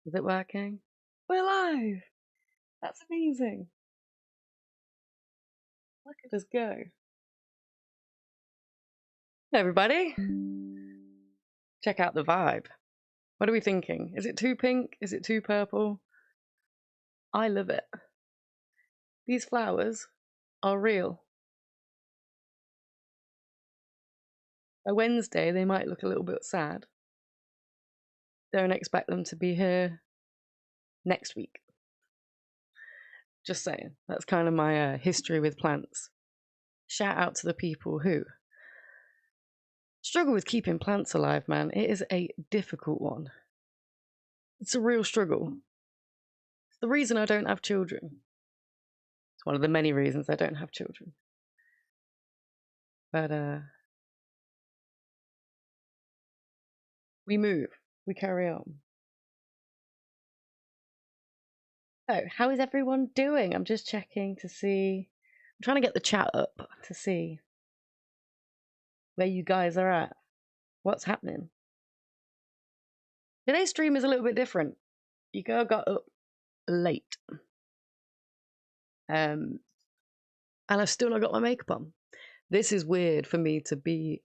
Is it working? We're live! That's amazing. Look at us go. Hey everybody. Check out the vibe. What are we thinking? Is it too pink? Is it too purple? I love it. These flowers are real. By Wednesday, they might look a little bit sad. Don't expect them to be here next week. Just saying. That's kind of my history with plants. Shout out to the people who struggle with keeping plants alive, man. It is a difficult one. It's a real struggle. It's the reason I don't have children. It's one of the many reasons I don't have children. But we move. We carry on. So, how is everyone doing? I'm just checking to see. I'm trying to get the chat up to see where you guys are at. What's happening? Today's stream is a little bit different. You girl got up late. And I've still not got my makeup on. This is weird for me to be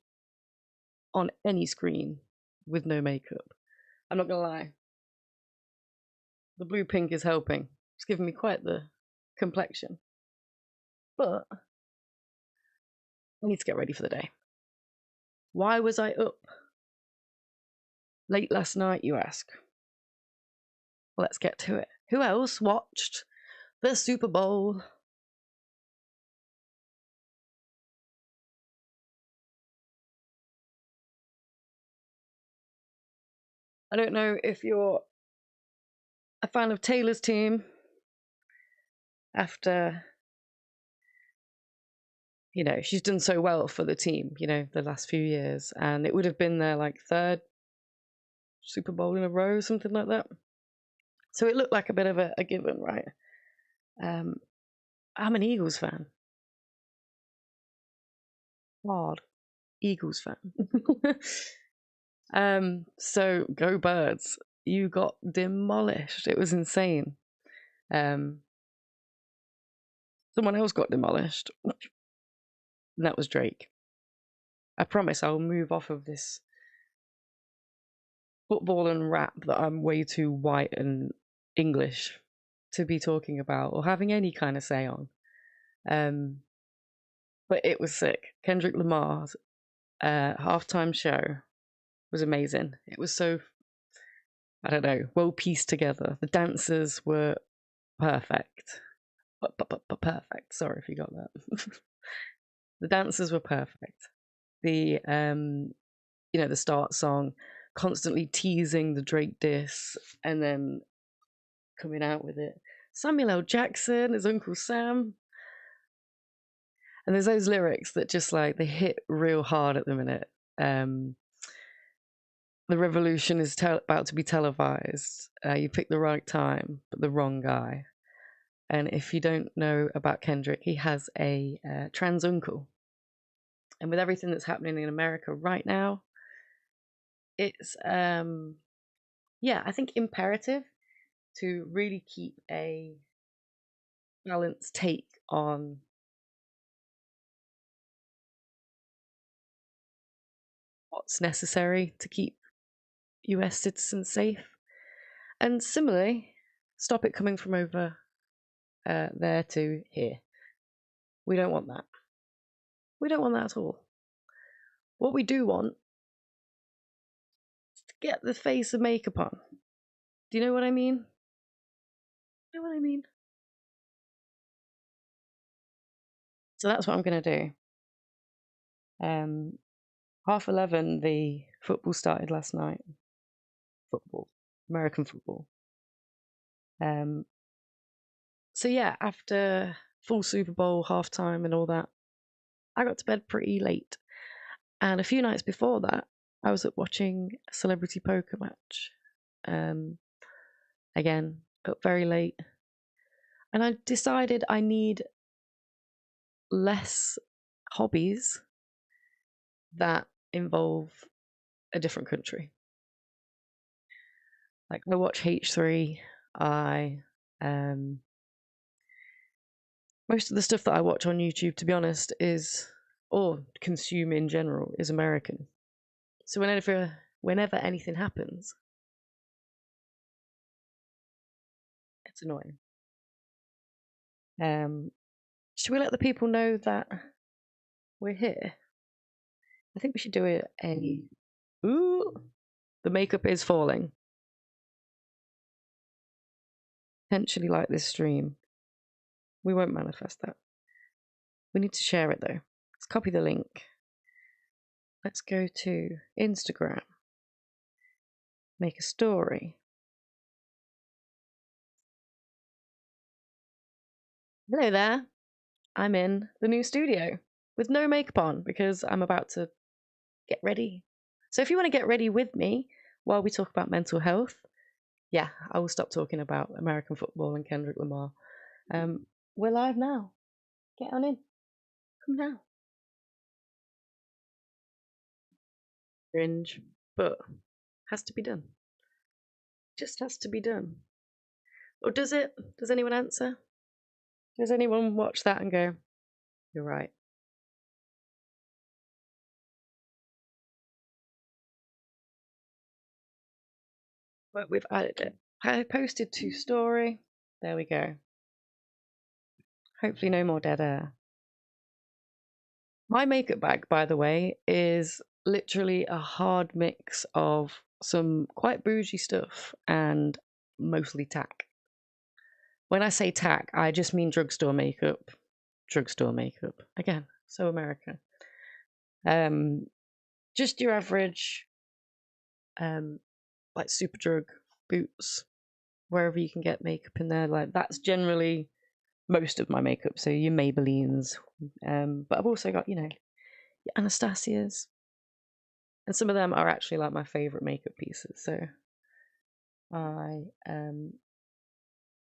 on any screen with no makeup. I'm not gonna lie. The blue pink is helping. It's giving me quite the complexion. But I need to get ready for the day. Why was I up late last night, you ask? Let's get to it. Who else watched the Super Bowl? I don't know if you're a fan of Taylor's team after, you know, she's done so well for the team, you know, the last few years. And it would have been their like third Super Bowl in a row, something like that. So it looked like a bit of a given, right? I'm an Eagles fan. Hard Eagles fan. So go Birds. You got demolished. It was insane. Someone else got demolished. And that was Drake. I promise I'll move off of this football and rap that I'm way too white and English to be talking about or having any kind of say on. But it was sick. Kendrick Lamar's halftime show was amazing. It was so, I don't know, well pieced together. The dancers were perfect. Perfect. Sorry if you got that. The dancers were perfect. The you know, the start song, constantly teasing the Drake diss and then coming out with it. Samuel L. Jackson, his Uncle Sam. And there's those lyrics that just like they hit real hard at the minute. The revolution is about to be televised. You picked the right time, but the wrong guy. And if you don't know about Kendrick, he has a trans uncle. And with everything that's happening in America right now, it's yeah, I think imperative to really keep a balanced take on what's necessary to keep US citizens safe. And similarly, stop it coming from over there to here. We don't want that. We don't want that at all. What we do want is to get the face of makeup on. Do you know what I mean? You know what I mean? So that's what I'm going to do. 11:30, the football started last night. Football. American football. So yeah, after full Super Bowl, halftime and all that, I got to bed pretty late. And a few nights before that, I was up watching a celebrity poker match. Again, up very late. And I decided I need less hobbies that involve a different country. Like I watch H3. Most of the stuff that I watch on YouTube, to be honest, is, or consume in general, is American. So whenever anything happens, it's annoying. Should we let the people know that we're here? I think we should do ooh, the makeup is falling. Potentially like this stream. We won't manifest that. We need to share it though. Let's copy the link. Let's go to Instagram. Make a story. Hello there. I'm in the new studio with no makeup on because I'm about to get ready. So if you want to get ready with me while we talk about mental health, yeah, I will stop talking about American football and Kendrick Lamar. We're live now. Get on in. Come now. Cringe, but has to be done. Just has to be done. Or does it? Does anyone answer? Does anyone watch that and go, you're right? But we've added it. I posted to story. There we go. Hopefully no more dead air. My makeup bag, by the way, is literally a hard mix of some quite bougie stuff and mostly tack. When I say tack, I just mean drugstore makeup. Drugstore makeup. Again, so American. Just your average, like Superdrug, Boots, wherever you can get makeup in there. Like that's generally most of my makeup. So your Maybellines, but I've also got, your Anastasias, and some of them are actually like my favorite makeup pieces. So I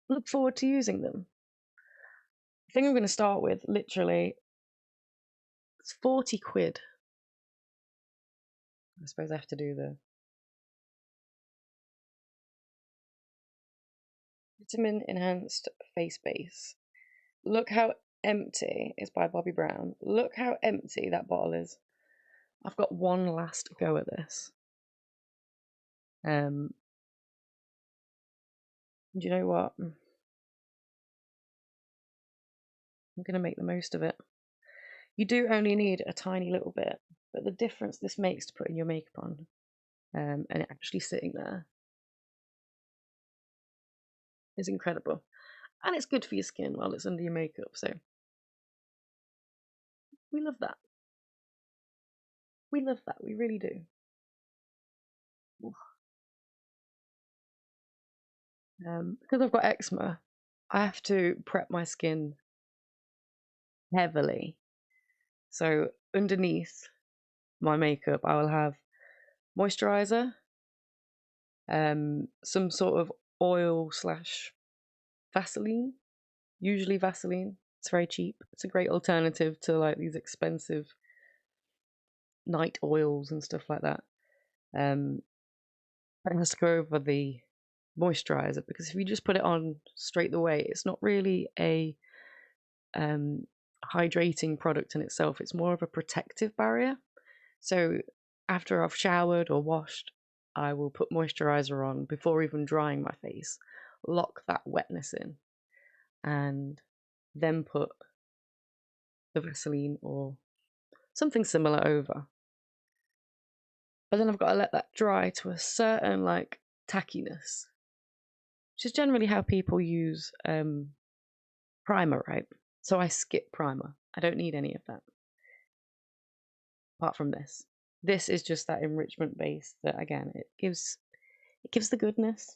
look forward to using them. The thing I'm going to start with, literally, it's 40 quid. I suppose I have to do the vitamin enhanced face base. Look how empty. It's by Bobbi Brown. Look how empty that bottle is. I've got one last go at this. Do you know what? I'm going to make the most of it. You do only need a tiny little bit, but the difference this makes to putting your makeup on and it actually sitting there is incredible. And it's good for your skin while it's under your makeup, so we love that. We love that, we really do. Because I've got eczema, I have to prep my skin heavily. So underneath my makeup, I will have moisturizer, some sort of oil / Vaseline, usually Vaseline. It's very cheap. It's a great alternative to like these expensive night oils and stuff like that. It has to go over the moisturizer because if you just put it on straight away, it's not really a hydrating product in itself. It's more of a protective barrier. So after I've showered or washed, I will put moisturizer on before even drying my face, lock that wetness in, and then put the Vaseline or something similar over. But then I've got to let that dry to a certain like tackiness, which is generally how people use primer, right? So I skip primer. I don't need any of that. Apart from this. This is just that enrichment base that again it gives the goodness.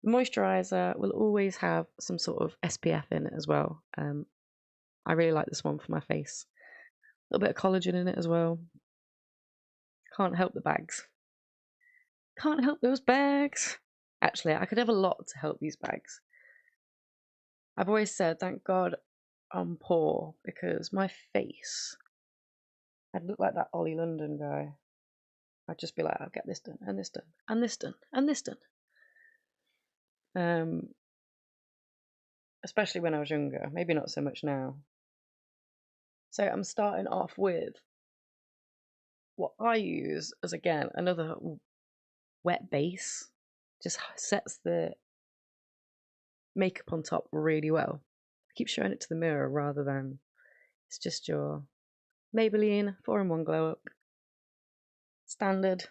The moisturizer will always have some sort of SPF in it as well. I really like this one for my face. A little bit of collagen in it as well. Can't help the bags. Can't help those bags. Actually, I could have a lot to help these bags. I've always said, thank God I'm poor because my face, I'd look like that Ollie London guy. I'd just be like, I'll get this done, and this done, and this done, and this done. especially when I was younger. Maybe not so much now. So I'm starting off with what I use as, again, another wet base. Just sets the makeup on top really well. I keep showing it to the mirror rather than it's just your Maybelline 4-in-1 Glow Up. Standard.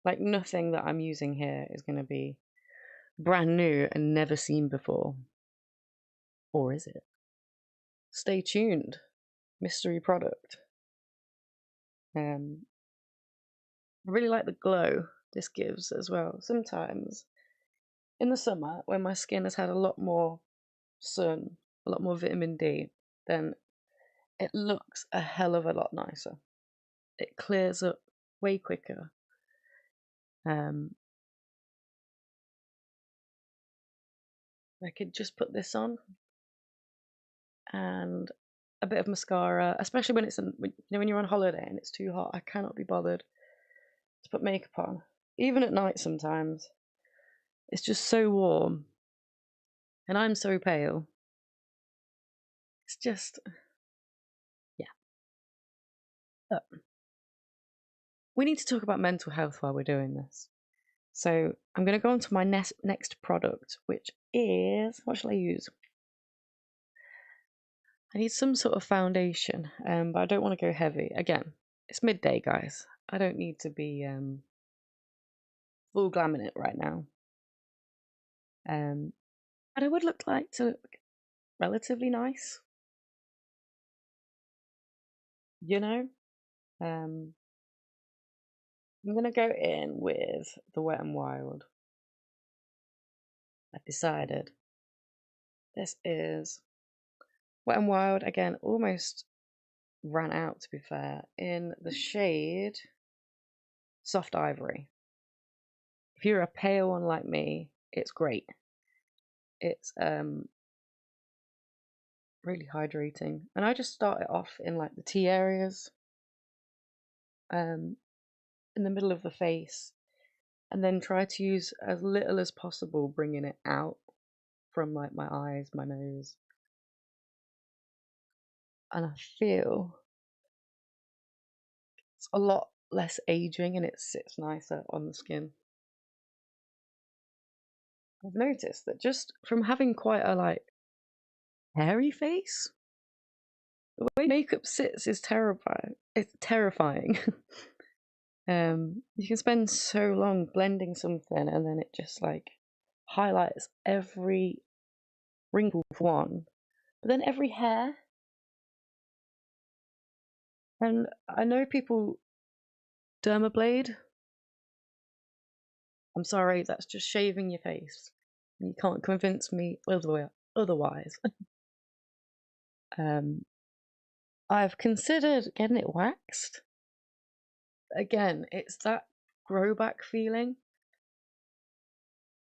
Like, nothing that I'm using here is going to be brand new and never seen before. Or is it? Stay tuned. Mystery product. I really like the glow this gives as well. Sometimes in the summer, when my skin has had a lot more sun, a lot more vitamin D, then it looks a hell of a lot nicer. It clears up way quicker. I could just put this on and a bit of mascara, especially when when you're on holiday and it's too hot. I cannot be bothered to put makeup on, even at night. Sometimes it's just so warm, and I'm so pale. It's just, yeah. But we need to talk about mental health while we're doing this. So I'm going to go on to my next product, which is, what shall I use? I need some sort of foundation, but I don't want to go heavy. Again, it's midday, guys. I don't need to be full glamming it right now. But I would like to look relatively nice, you know? I'm going to go in with the Wet n Wild. I've decided this is Wet n Wild. Again, almost ran out, to be fair, in the shade Soft Ivory. If you're a pale one like me, it's great. It's really hydrating, and I just start it off in like the T areas, in the middle of the face, and then try to use as little as possible, bringing it out from like my eyes, my nose, and I feel it's a lot less aging and it sits nicer on the skin. I've noticed that just from having quite a like hairy face, the way makeup sits is terrifying. It's terrifying. You can spend so long blending something and then it just like highlights every wrinkle for one, but then every hair. And I know people dermablade. I'm sorry, that's just shaving your face. You can't convince me otherwise. I've considered getting it waxed. Again, it's that grow back feeling.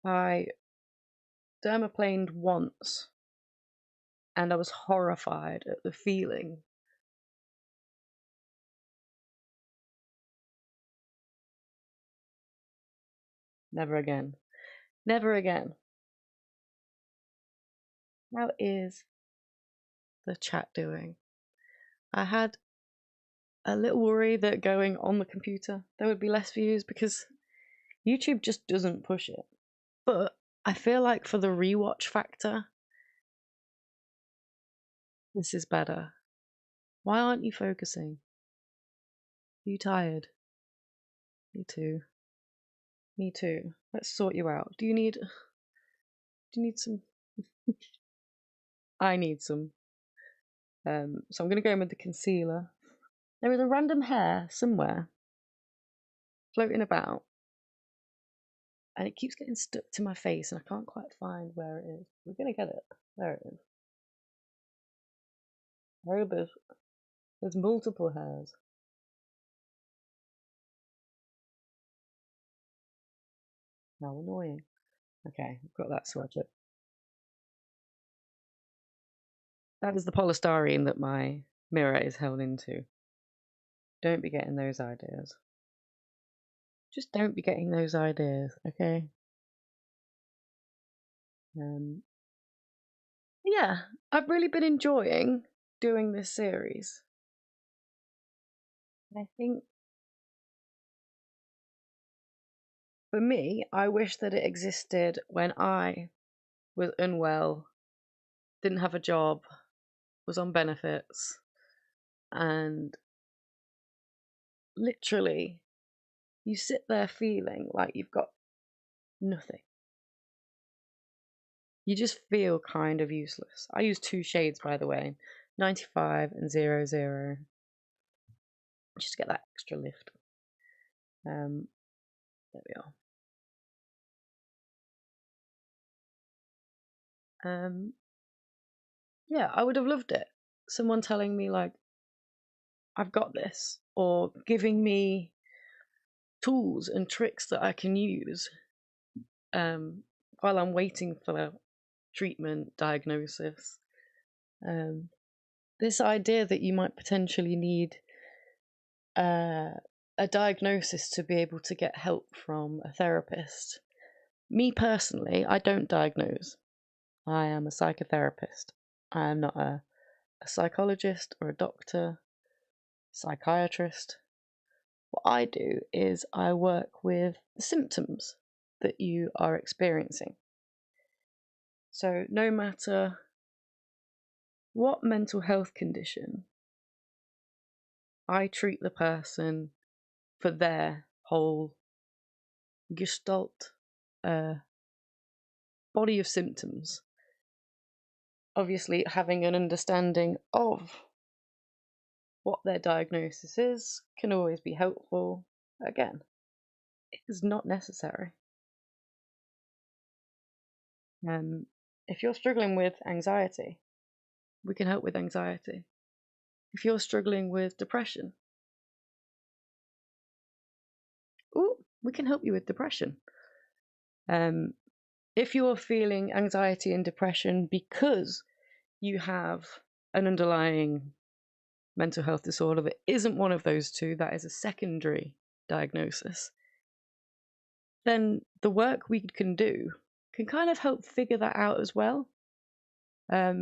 I dermaplaned once and I was horrified at the feeling. Never again. Never again. How is the chat doing? I had a little worry that going on the computer there would be less views because YouTube just doesn't push it. But I feel like for the rewatch factor, this is better. Why aren't you focusing? Are you tired? Me too. Me too. Let's sort you out. Do you need some? I need some. So I'm gonna go in with the concealer. There is a random hair somewhere floating about, and it keeps getting stuck to my face, and I can't quite find where it is. We're gonna get it. There it is. There's multiple hairs. How annoying. Okay, I've got that sorted. That is the polystyrene that my mirror is held into. Don't be getting those ideas. Just don't be getting those ideas, okay? Yeah, I've really been enjoying doing this series. I think for me, I wish that it existed when I was unwell, didn't have a job, was on benefits, and literally you sit there feeling like you've got nothing. You just feel kind of useless. I use 2 shades, by the way, 95 and 00, just to get that extra lift. There we are. Yeah, I would have loved it. Someone telling me, like, I've got this, or giving me tools and tricks that I can use while I'm waiting for treatment, diagnosis. This idea that you might potentially need a diagnosis to be able to get help from a therapist. Me personally, I don't diagnose. I am a psychotherapist. I am not a psychologist or a doctor, psychiatrist. What I do is I work with the symptoms that you are experiencing. So, no matter what mental health condition, I treat the person for their whole gestalt body of symptoms. Obviously, having an understanding of what their diagnosis is can always be helpful. Again, it is not necessary. If you're struggling with anxiety, we can help with anxiety. If you're struggling with depression, we can help you with depression. If you're feeling anxiety and depression because you have an underlying mental health disorder that isn't one of those two, that is a secondary diagnosis, then the work we can do can kind of help figure that out as well. By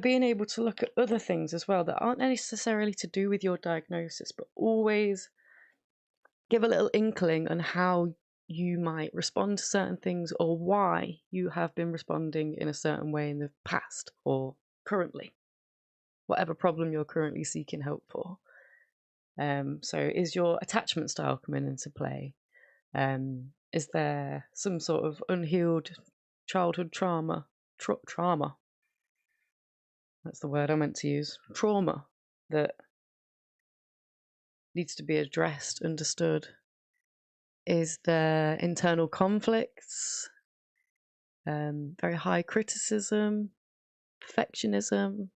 being able to look at other things as well that aren't necessarily to do with your diagnosis, but always give a little inkling on how you might respond to certain things or why you have been responding in a certain way in the past or currently, whatever problem you're currently seeking help for. So is your attachment style coming into play? Is there some sort of unhealed childhood trauma? Trauma. That's the word I meant to use. Trauma that needs to be addressed, understood. Is there internal conflicts? Very high criticism, perfectionism.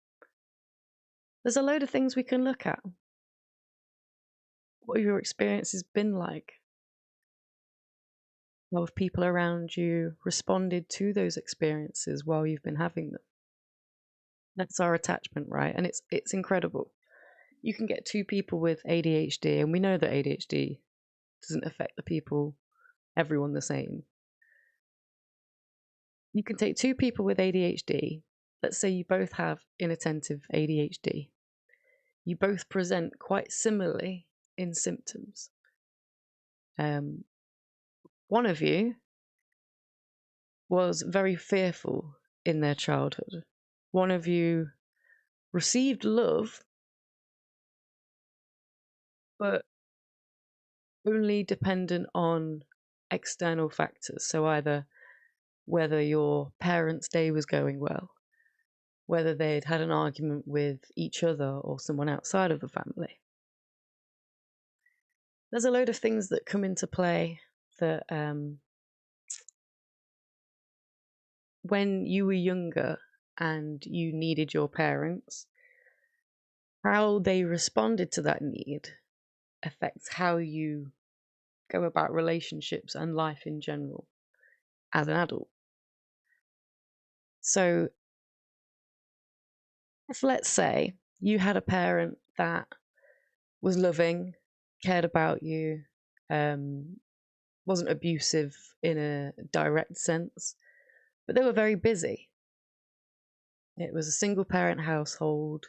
There's a load of things we can look at. What have your experiences been like? How have people around you responded to those experiences while you've been having them? That's our attachment, right? And it's incredible. You can get 2 people with ADHD, and we know that ADHD doesn't affect everyone the same. You can take 2 people with ADHD. Let's say you both have inattentive ADHD. You both present quite similarly in symptoms. One of you was very fearful in their childhood. One of you received love, but only dependent on external factors. So either whether your parents' day was going well, whether they'd had an argument with each other or someone outside of the family. There's a load of things that come into play that when you were younger and you needed your parents, how they responded to that need affects how you go about relationships and life in general as an adult. So if, let's say, you had a parent that was loving, cared about you, wasn't abusive in a direct sense, but they were very busy. It was a single parent household,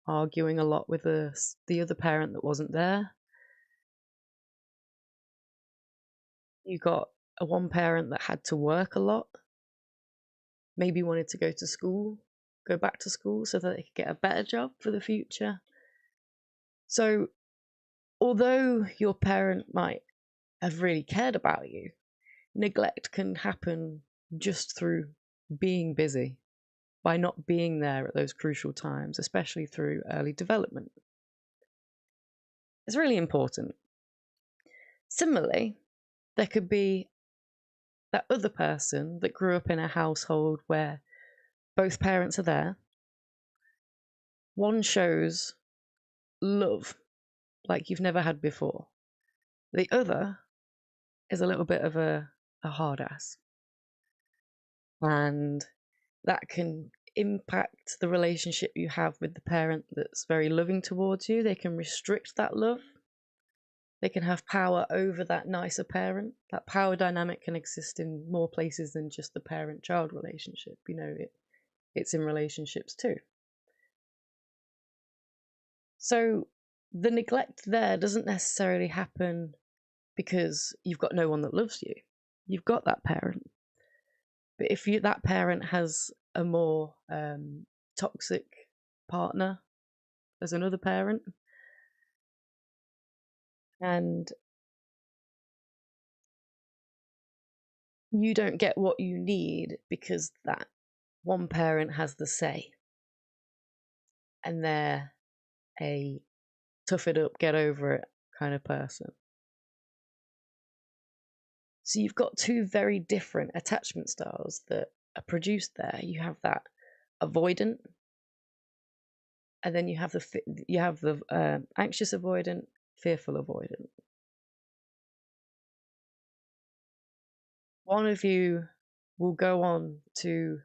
arguing a lot with the other parent that wasn't there. You got a one parent that had to work a lot, maybe wanted to go back to school so that they could get a better job for the future. So although your parent might have really cared about you, neglect can happen just through being busy, by not being there at those crucial times, especially through early development. It's really important. Similarly, there could be that other person that grew up in a household where both parents are there. One shows love like you've never had before. The other is a little bit of a hard ass. And that can impact the relationship you have with the parent that's very loving towards you. They can restrict that love. They can have power over that nicer parent. That power dynamic can exist in more places than just the parent-child relationship. It's in relationships too. So the neglect there doesn't necessarily happen because you've got no one that loves you. You've got that parent. But if that parent has a more toxic partner as another parent, and you don't get what you need because that one parent has the say, and they're a tough it up, get over it kind of person. So you've got two very different attachment styles that are produced there. You have that avoidant, and then you have the anxious avoidant, fearful avoidant. One of you will go on to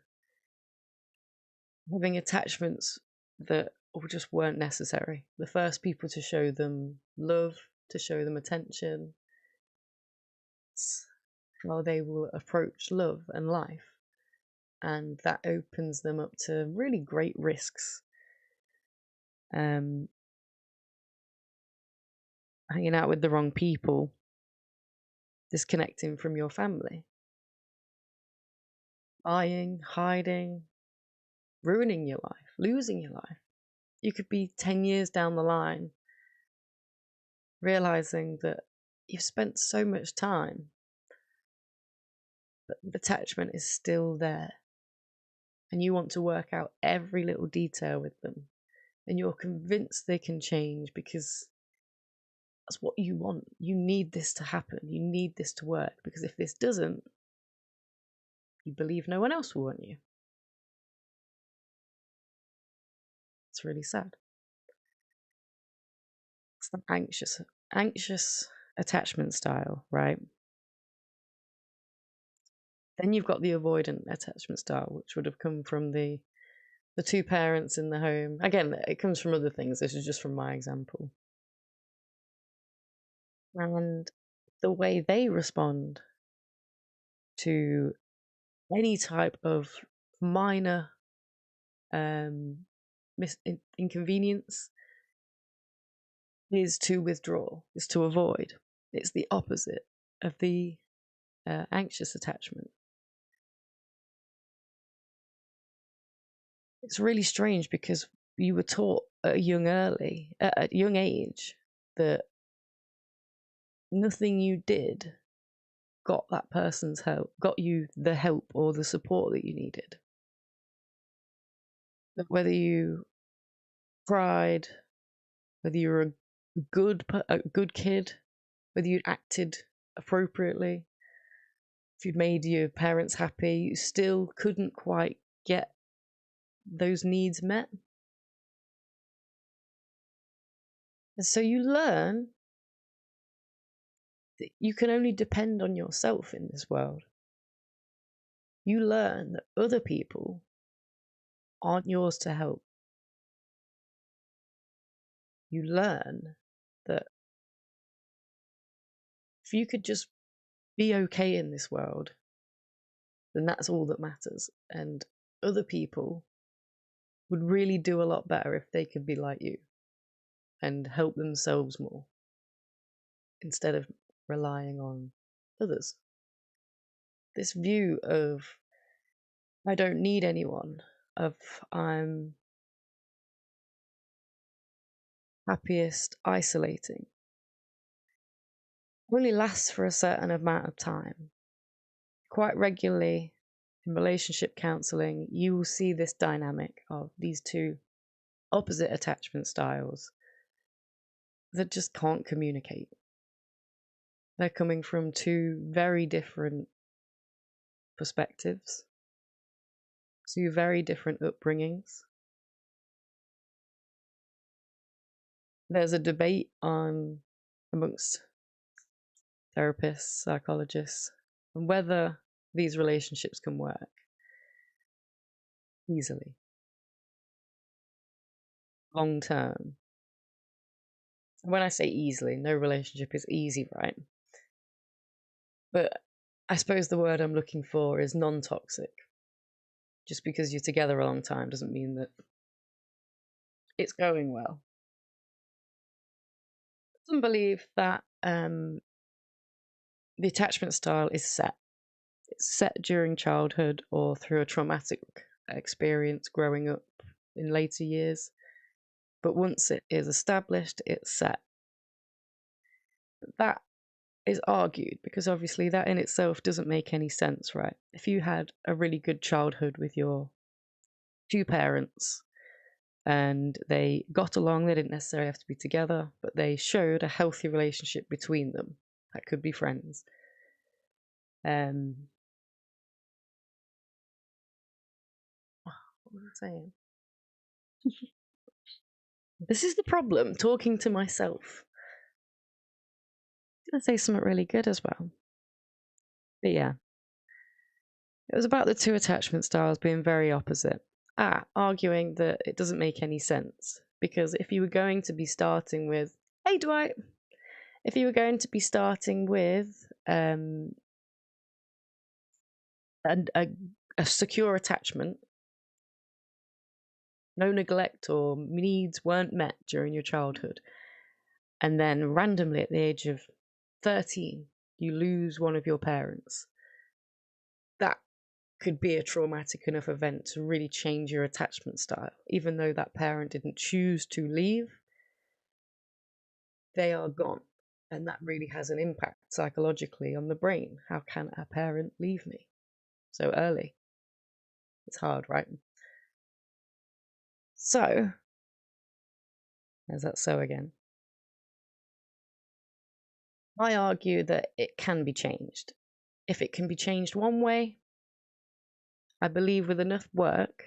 having attachments that just weren't necessary. The first people to show them love, to show them attention, it's how they will approach love and life. And that opens them up to really great risks. Hanging out with the wrong people, disconnecting from your family, lying, hiding, ruining your life, losing your life. You could be 10 years down the line realizing that you've spent so much time, but the attachment is still there. And you want to work out every little detail with them. And you're convinced they can change because that's what you want. You need this to happen. You need this to work. Because if this doesn't, you believe no one else will want you. It's really sad. It's the anxious attachment style, right? Then you've got the avoidant attachment style, which would have come from the two parents in the home. Again, it comes from other things. This is just from my example. And the way they respond to any type of minor inconvenience is to withdraw, is to avoid. It's the opposite of the anxious attachment. It's really strange because you were taught at a young age that nothing you did got that person's help, got you the help or the support that you needed. Whether you cried, whether you were a good kid, whether you acted appropriately, if you'd made your parents happy, you still couldn't quite get those needs met. And so you learn that you can only depend on yourself in this world. You learn that other people aren't yours to help. You learn that if you could just be okay in this world, then that's all that matters. And other people would really do a lot better if they could be like you and help themselves more instead of relying on others. This view of I don't need anyone, of I'm happiest isolating, only lasts for a certain amount of time. Quite regularly in relationship counseling, you will see this dynamic of these two opposite attachment styles that just can't communicate. They're coming from two very different perspectives, two very different upbringings. There's a debate amongst therapists, psychologists, on whether these relationships can work easily, long term. When I say easily, no relationship is easy, right? But I suppose the word I'm looking for is non-toxic. Just because you're together a long time doesn't mean that it's going well. Some believe that the attachment style is set. It's set during childhood or through a traumatic experience growing up in later years. But once it is established, it's set. That is argued because obviously that in itself doesn't make any sense, right? If you had a really good childhood with your two parents and they got along, they didn't necessarily have to be together, but they showed a healthy relationship between them. That could be friends. What was I saying? This is the problem, talking to myself. I'm going to say something really good as well. But yeah, it was about the two attachment styles being very opposite. Arguing that it doesn't make any sense. Because if you were going to be starting with, hey Dwight, if you were going to be starting with a secure attachment, no neglect or needs weren't met during your childhood, and then randomly at the age of 13, you lose one of your parents, that could be a traumatic enough event to really change your attachment style. Even though that parent didn't choose to leave, they are gone. And that really has an impact psychologically on the brain. How can a parent leave me so early? It's hard, right? So, there's that so again. I argue that it can be changed. If it can be changed one way, I believe with enough work,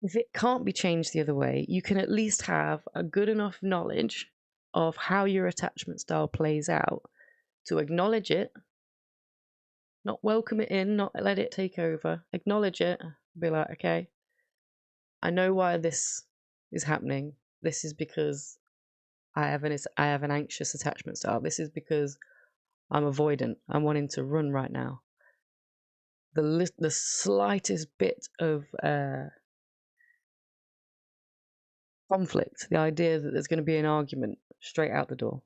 if it can't be changed the other way, you can at least have a good enough knowledge of how your attachment style plays out to acknowledge it, not welcome it in, not let it take over, acknowledge it, be like, okay, I know why this is happening. This is because I have an anxious attachment style. This is because I'm avoidant. I'm wanting to run right now. The slightest bit of conflict, the idea that there's going to be an argument, straight out the door.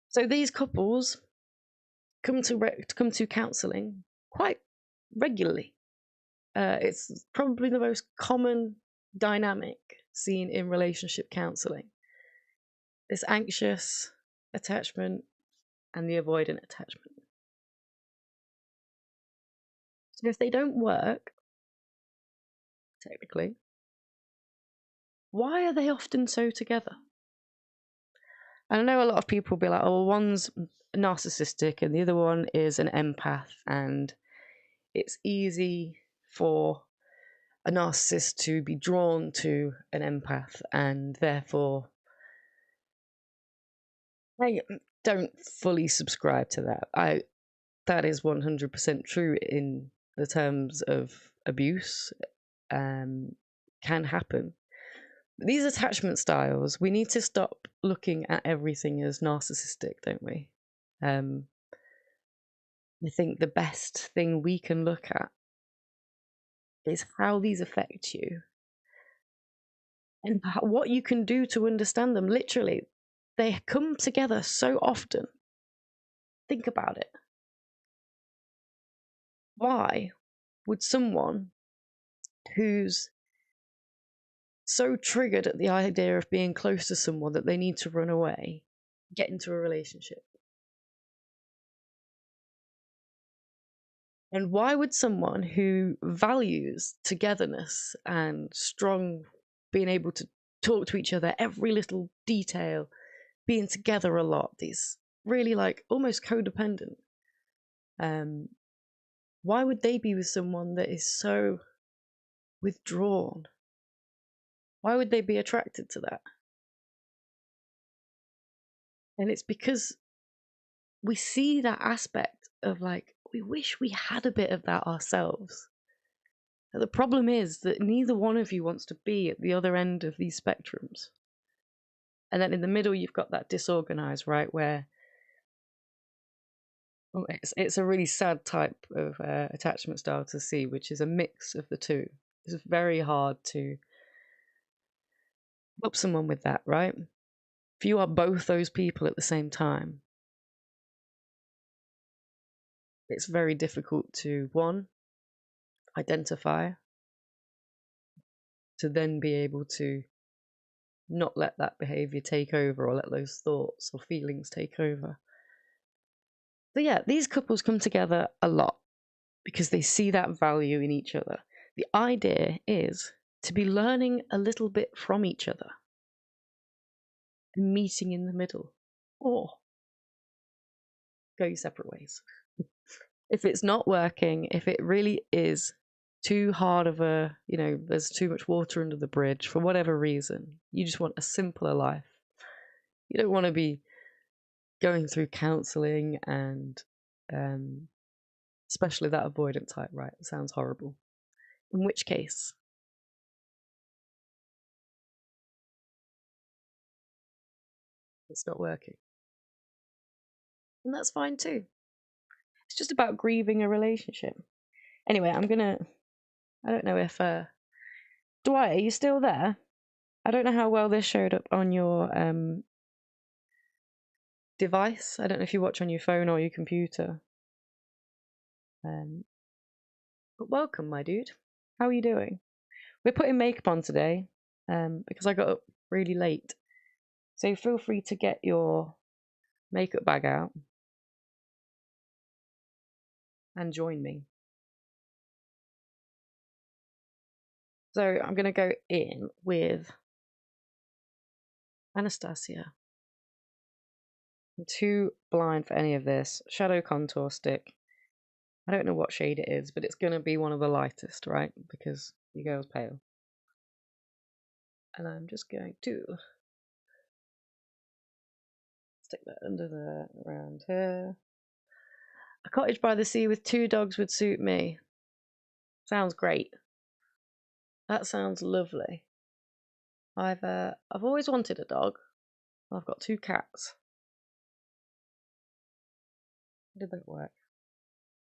So these couples come to counselling quite regularly. It's probably the most common dynamic seen in relationship counselling. This anxious attachment and the avoidant attachment. So if they don't work, technically, why are they often so together? And I know a lot of people will be like, oh, one's narcissistic and the other one is an empath, and it's easy for a narcissist to be drawn to an empath, and therefore I don't fully subscribe to that. That is 100% true in the terms of abuse, can happen. These attachment styles, we need to stop looking at everything as narcissistic, don't we? I think the best thing we can look at is how these affect you and what you can do to understand them. Literally, they come together so often. Think about it. Why would someone who's so triggered at the idea of being close to someone that they need to run away get into a relationship? And why would someone who values togetherness and strong, being able to talk to each other, every little detail, being together a lot, these really like almost codependent, why would they be with someone that is so withdrawn? Why would they be attracted to that? And it's because we see that aspect of like, we wish we had a bit of that ourselves. And the problem is that neither one of you wants to be at the other end of these spectrums. And then in the middle, you've got that disorganized, right? Where it's a really sad type of attachment style to see, which is a mix of the two. It's very hard to help someone with that, right? If you are both those people at the same time, it's very difficult to, one, identify, to then be able to not let that behavior take over or let those thoughts or feelings take over. So yeah, these couples come together a lot because they see that value in each other. The idea is to be learning a little bit from each other and meeting in the middle, or go your separate ways. If it's not working, if it really is too hard of a, there's too much water under the bridge for whatever reason, you just want a simpler life. You don't want to be going through counseling and especially that avoidant type, right? It sounds horrible. In which case, it's not working. And that's fine too. It's just about grieving a relationship. Anyway, I don't know if, Dwight, are you still there? I don't know how well this showed up on your device. I don't know if you watch on your phone or your computer. But welcome, my dude. How are you doing? We're putting makeup on today because I got up really late. So feel free to get your makeup bag out and join me. So I'm going to go in with Anastasia. I'm too blind for any of this. Shadow contour stick. I don't know what shade it is, but it's going to be one of the lightest, right? Because your girl's pale. And I'm just going to stick that under there, around here. A cottage by the sea with 2 dogs would suit me. Sounds great. That sounds lovely. I've always wanted a dog. I've got 2 cats. How did that work?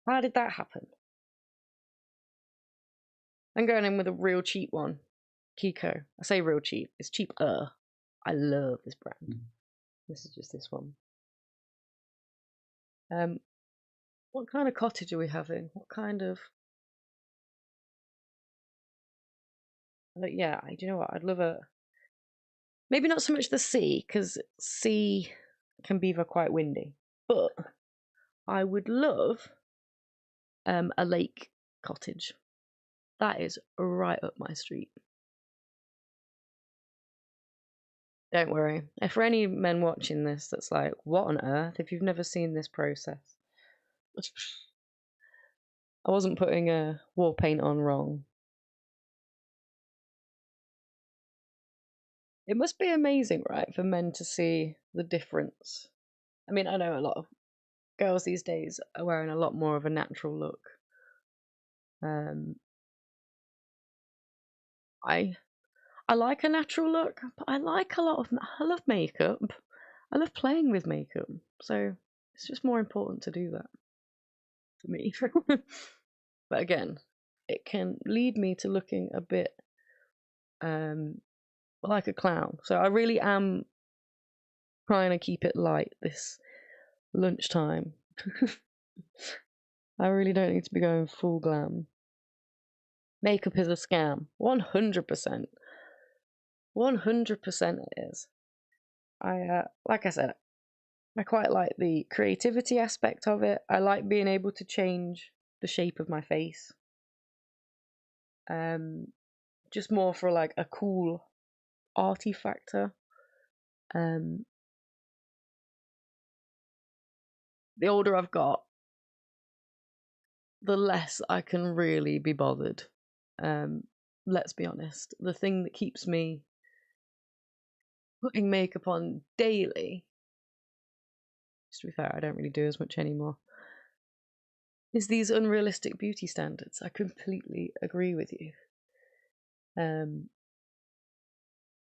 How did that happen? I'm going in with a real cheap one. Kiko. I say real cheap. It's cheaper. I love this brand. This is just this one. What kind of cottage are we having? What kind of... Yeah, do you know what? I'd love a... Maybe not so much the sea, because sea can be quite windy. But I would love a lake cottage. That is right up my street. Don't worry. If for any men watching this that's like, what on earth, if you've never seen this process, I wasn't putting a wall paint on wrong. It must be amazing, right, for men to see the difference. I mean, I know a lot of girls these days are wearing a lot more of a natural look. I like a natural look, but I like I love makeup. I love playing with makeup, so it's just more important to do that. for me. But again, it can lead me to looking a bit like a clown. So I really am trying to keep it light this lunchtime. I really don't need to be going full glam. Makeup is a scam. 100%. 100% it is. Like I said, I quite like the creativity aspect of it. I like being able to change the shape of my face. Just more for like a cool arty factor. The older I've got, the less I can really be bothered. Let's be honest. The thing that keeps me putting makeup on daily, to be fair, I don't really do as much anymore, is these unrealistic beauty standards. I completely agree with you.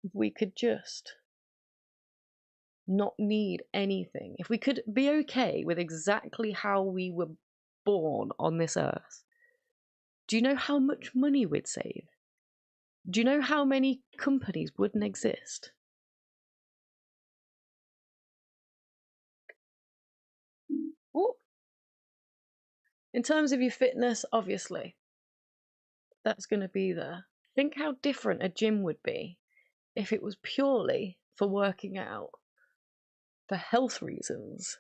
If we could just not need anything, if we could be okay with exactly how we were born on this earth, do you know how much money we'd save? Do you know how many companies wouldn't exist? Ooh. In terms of your fitness, obviously, that's going to be there. Think how different a gym would be if it was purely for working out for health reasons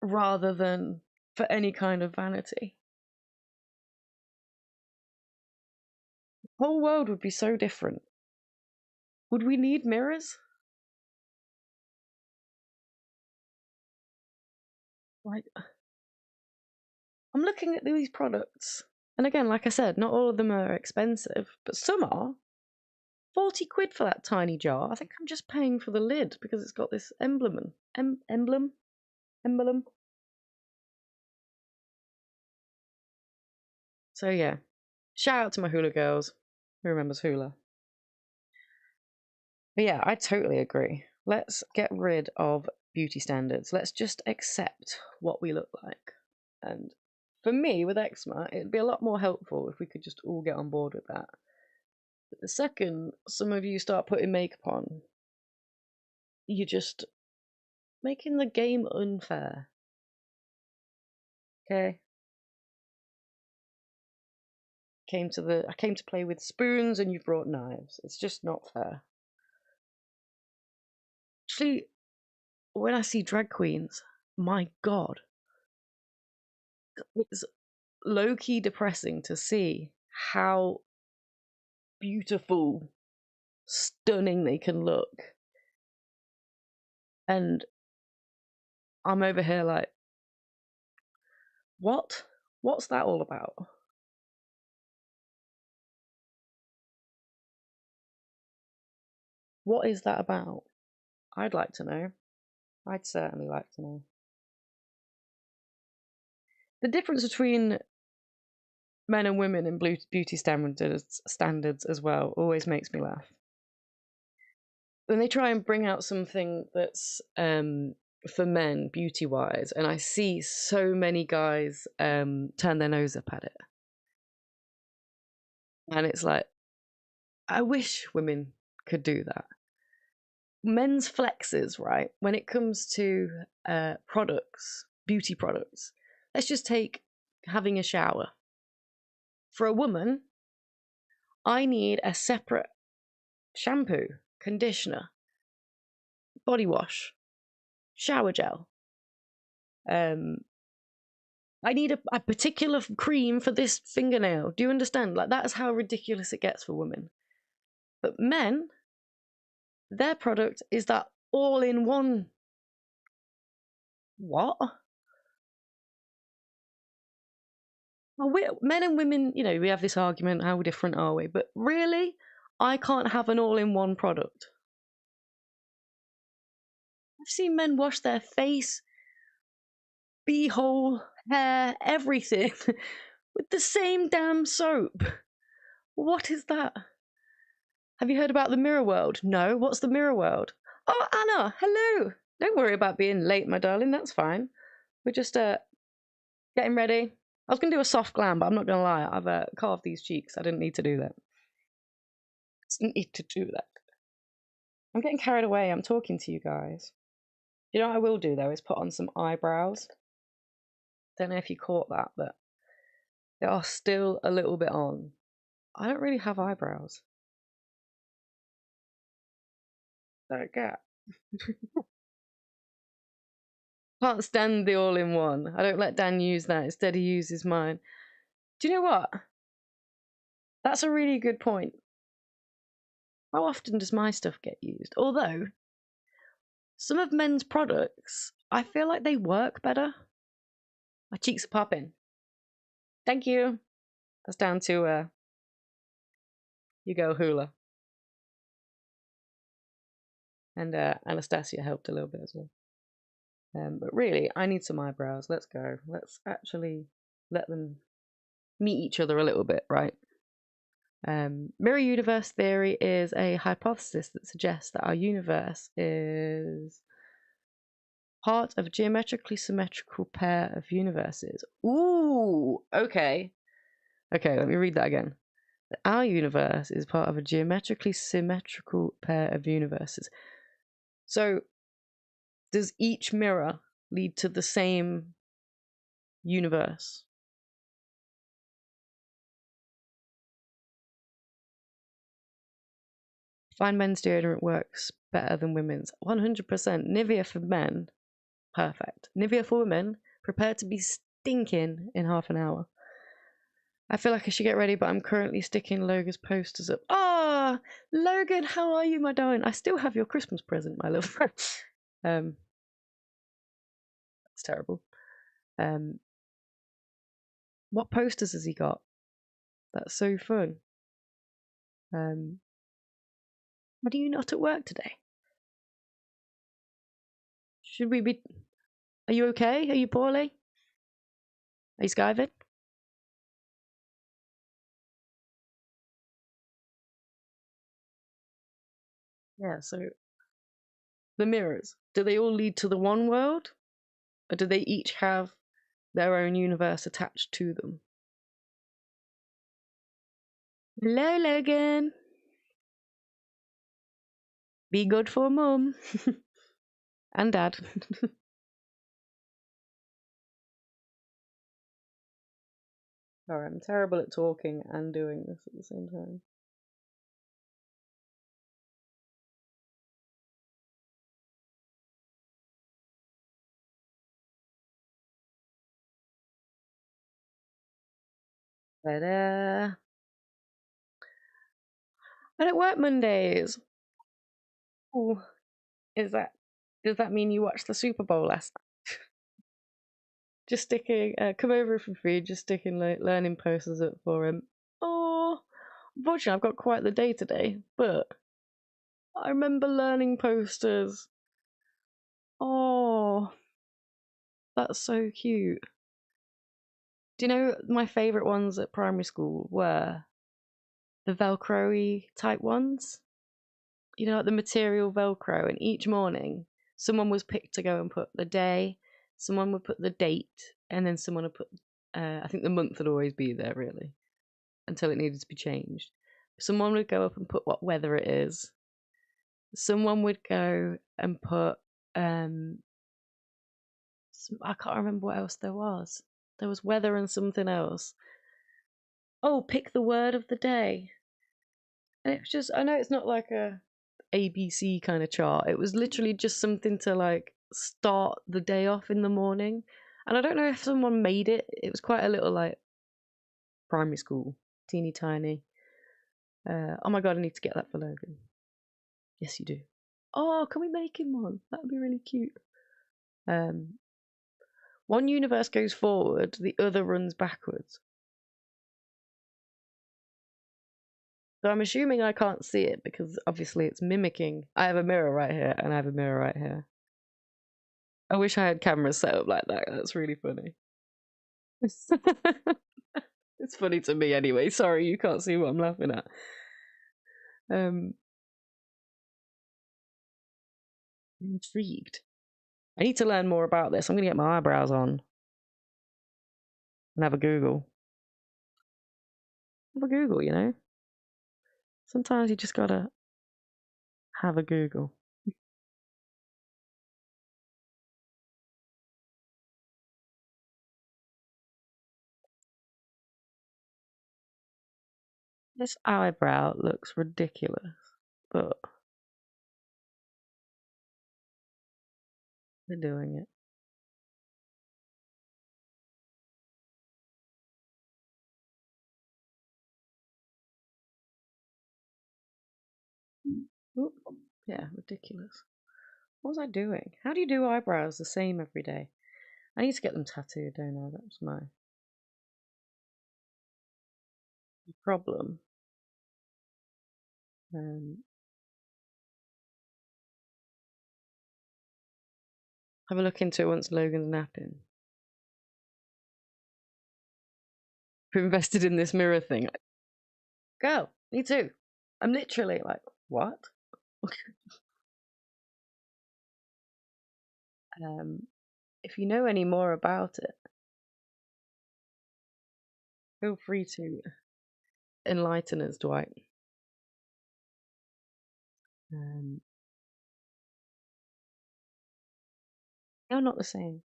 rather than for any kind of vanity. The whole world would be so different. Would we need mirrors? Like, I'm looking at these products, and again, like I said, not all of them are expensive, but some are. 40 quid for that tiny jar. I think I'm just paying for the lid because it's got this emblem. So yeah, shout out to my hula girls. Who remembers hula? But yeah, I totally agree. Let's get rid of beauty standards. Let's just accept what we look like. And for me, with eczema, it'd be a lot more helpful if we could just all get on board with that. But the second some of you start putting makeup on, you're just making the game unfair. Okay? I came to play with spoons and you've brought knives. It's just not fair. Actually, when I see drag queens, my god, it's low-key depressing to see how beautiful, stunning they can look. And I'm over here like, what? What's that all about? What is that about? I'd like to know. I'd certainly like to know. The difference between men and women in beauty standards as well always makes me laugh. When they try and bring out something that's for men beauty wise, and I see so many guys turn their nose up at it, and it's like, I wish women could do that. Men's flexes, right? When it comes to products, beauty products, let's just take having a shower. For a woman, I need a separate shampoo, conditioner, body wash, shower gel. I need a particular cream for this fingernail. Do you understand? Like, that's how ridiculous it gets for women. But men, their product is that all-in-one. What? Well, men and women, you know, we have this argument, how different are we? But really, I can't have an all-in-one product. I've seen men wash their face, beehole, hair, everything with the same damn soap. What is that? Have you heard about the mirror world? No. What's the mirror world? Oh, Anna, hello. Don't worry about being late, my darling. That's fine. We're just Getting ready. I was going to do a soft glam, but I'm not going to lie. I've carved these cheeks. I didn't need to do that. Didn't need to do that. I'm getting carried away. I'm talking to you guys. You know what I will do, though, is put on some eyebrows. Don't know if you caught that, but they are still a little bit on. I don't really have eyebrows. Don't get. Can't stand the all-in-one. I don't let Dan use that. Instead, he uses mine. Do you know what? That's a really good point. How often does my stuff get used? Although, some of men's products, I feel like they work better. My cheeks are popping. Thank you. That's down to you go Hula. And Anastasia helped a little bit as well. But really, I need some eyebrows. Let's go. Let's actually let them meet each other a little bit, right? Mirror universe theory is a hypothesis that suggests that our universe is part of a geometrically symmetrical pair of universes. Ooh, okay. Okay, let me read that again. Our universe is part of a geometrically symmetrical pair of universes. So, does each mirror lead to the same universe? Find men's deodorant works better than women's. 100%. Nivea for men, perfect. Nivea for women, prepared to be stinking in half an hour. I feel like I should get ready, but I'm currently sticking Logan's posters up. Ah, Logan, how are you, my darling? I still have your Christmas present, my love. That's terrible. What posters has he got? That's so fun. What are you not at work today? Should we be? Are you okay? Are you poorly? Are you skiving? Yeah. So the mirrors, do they all lead to the one world, or do they each have their own universe attached to them? Hello, Logan. Be good for mum and dad. Sorry, I'm terrible at talking and doing this at the same time. But I don't work Mondays. Ooh, is that? Does that mean you watched the Super Bowl last night? Just sticking, come over for free. Just sticking learning posters up for him. Oh, unfortunately, I've got quite the day today, but I remember learning posters. Oh, that's so cute. Do you know my favourite ones at primary school were the Velcro-y type ones? You know, like the material Velcro, and each morning someone was picked to go and put the day, someone would put the date, and then someone would put, I think the month would always be there really, until it needed to be changed. Someone would go up and put what weather it is. Someone would go and put, I can't remember what else there was. There was weather and something else. Oh, pick the word of the day. And it was just, I know it's not like a ABC kind of chart. It was literally just something to like start the day off in the morning. And I don't know if someone made it. It was quite a little like primary school, teeny tiny. Oh my god, I need to get that for Logan. Yes, you do. Oh, can we make him one? That would be really cute. One universe goes forward, the other runs backwards. So I'm assuming I can't see it because obviously it's mimicking. I have a mirror right here and I have a mirror right here. I wish I had cameras set up like that. That's really funny. It's funny to me anyway. Sorry, you can't see what I'm laughing at. I'm intrigued. I need to learn more about this. I'm gonna get my eyebrows on. and have a Google. Have a Google, you know? Sometimes you just gotta have a Google. This eyebrow looks ridiculous, but we're doing it. Oop. Yeah, ridiculous. What was I doing? How do you do eyebrows the same every day? I need to get them tattooed, don't I? That's my problem. Have a look into it once Logan's napping. Who invested in this mirror thing? Girl, me too. I'm literally like, what? If you know any more about it, feel free to enlighten us, Dwight. They are not the same.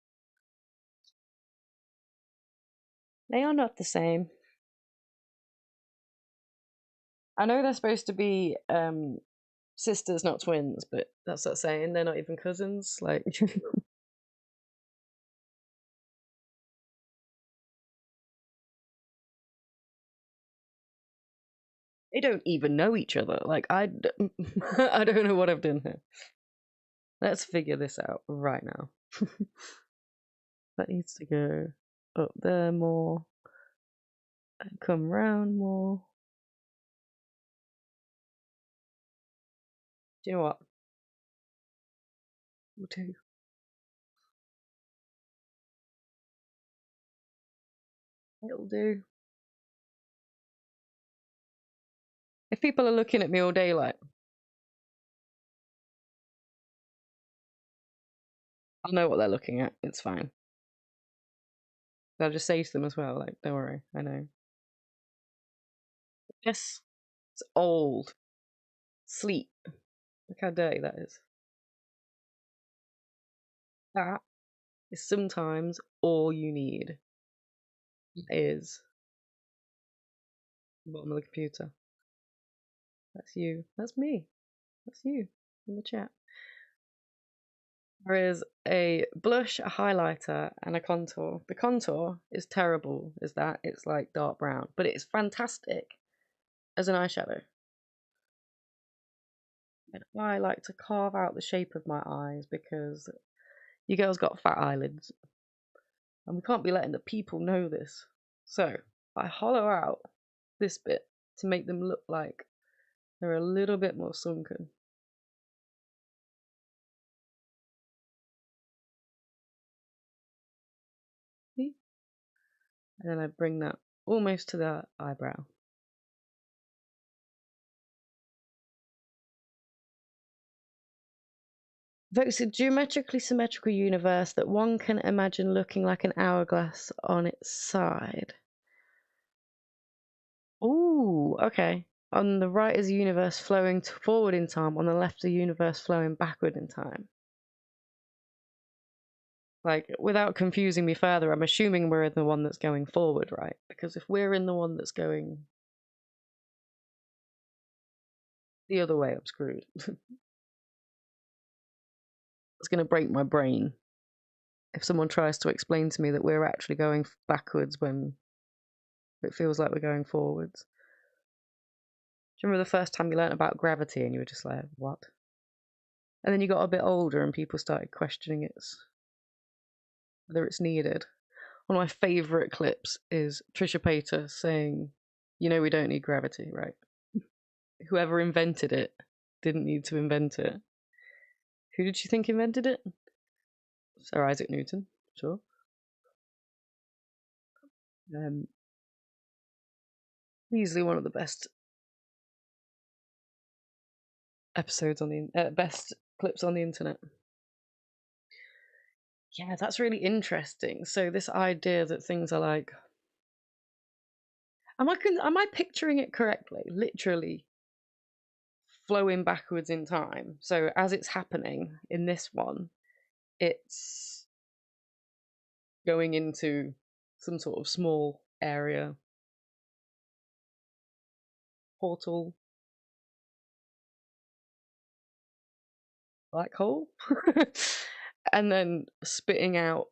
They are not the same. I know they're supposed to be sisters, not twins, but that's not saying they're not even cousins. Like, they don't even know each other. Like, I don't know what I've done here. Let's figure this out right now. That needs to go up there more and come round more. Do you know what? We'll do. It'll do. If people are looking at me all day like, I'll know what they're looking at. It's fine. I'll just say to them as well, like, don't worry, I know. Yes, it's old. Sleep. Look how dirty that is. That is sometimes all you need. It is the bottom of the computer. That's you. That's me. That's you in the chat. There is a blush, a highlighter, and a contour. The contour is terrible, is that? It's like dark brown, but it's fantastic as an eyeshadow. And I like to carve out the shape of my eyes because you girls got fat eyelids, and we can't be letting the people know this. So I hollow out this bit to make them look like they're a little bit more sunken. See? And then I bring that almost to the eyebrow. It's a geometrically symmetrical universe that one can imagine looking like an hourglass on its side. Ooh, okay. On the right is a universe flowing forward in time. On the left, a universe flowing backward in time. Like, without confusing me further, I'm assuming we're in the one that's going forward, right? Because if we're in the one that's going the other way, I'm screwed. It's going to break my brain if someone tries to explain to me that we're actually going backwards when it feels like we're going forwards. Do you remember the first time you learnt about gravity and you were just like, what? And then you got a bit older and people started questioning whether it's needed. One of my favourite clips is Trisha Paytas saying, you know, we don't need gravity, right? Whoever invented it didn't need to invent it. Who did she think invented it? Sir Isaac Newton, sure. Easily one of the best episodes on the best clips on the internet. Yeah, that's really interesting. So this idea that things are like Am I picturing it correctly? Literally flowing backwards in time. So as it's happening in this one, it's going into some sort of small area portal black hole and then spitting out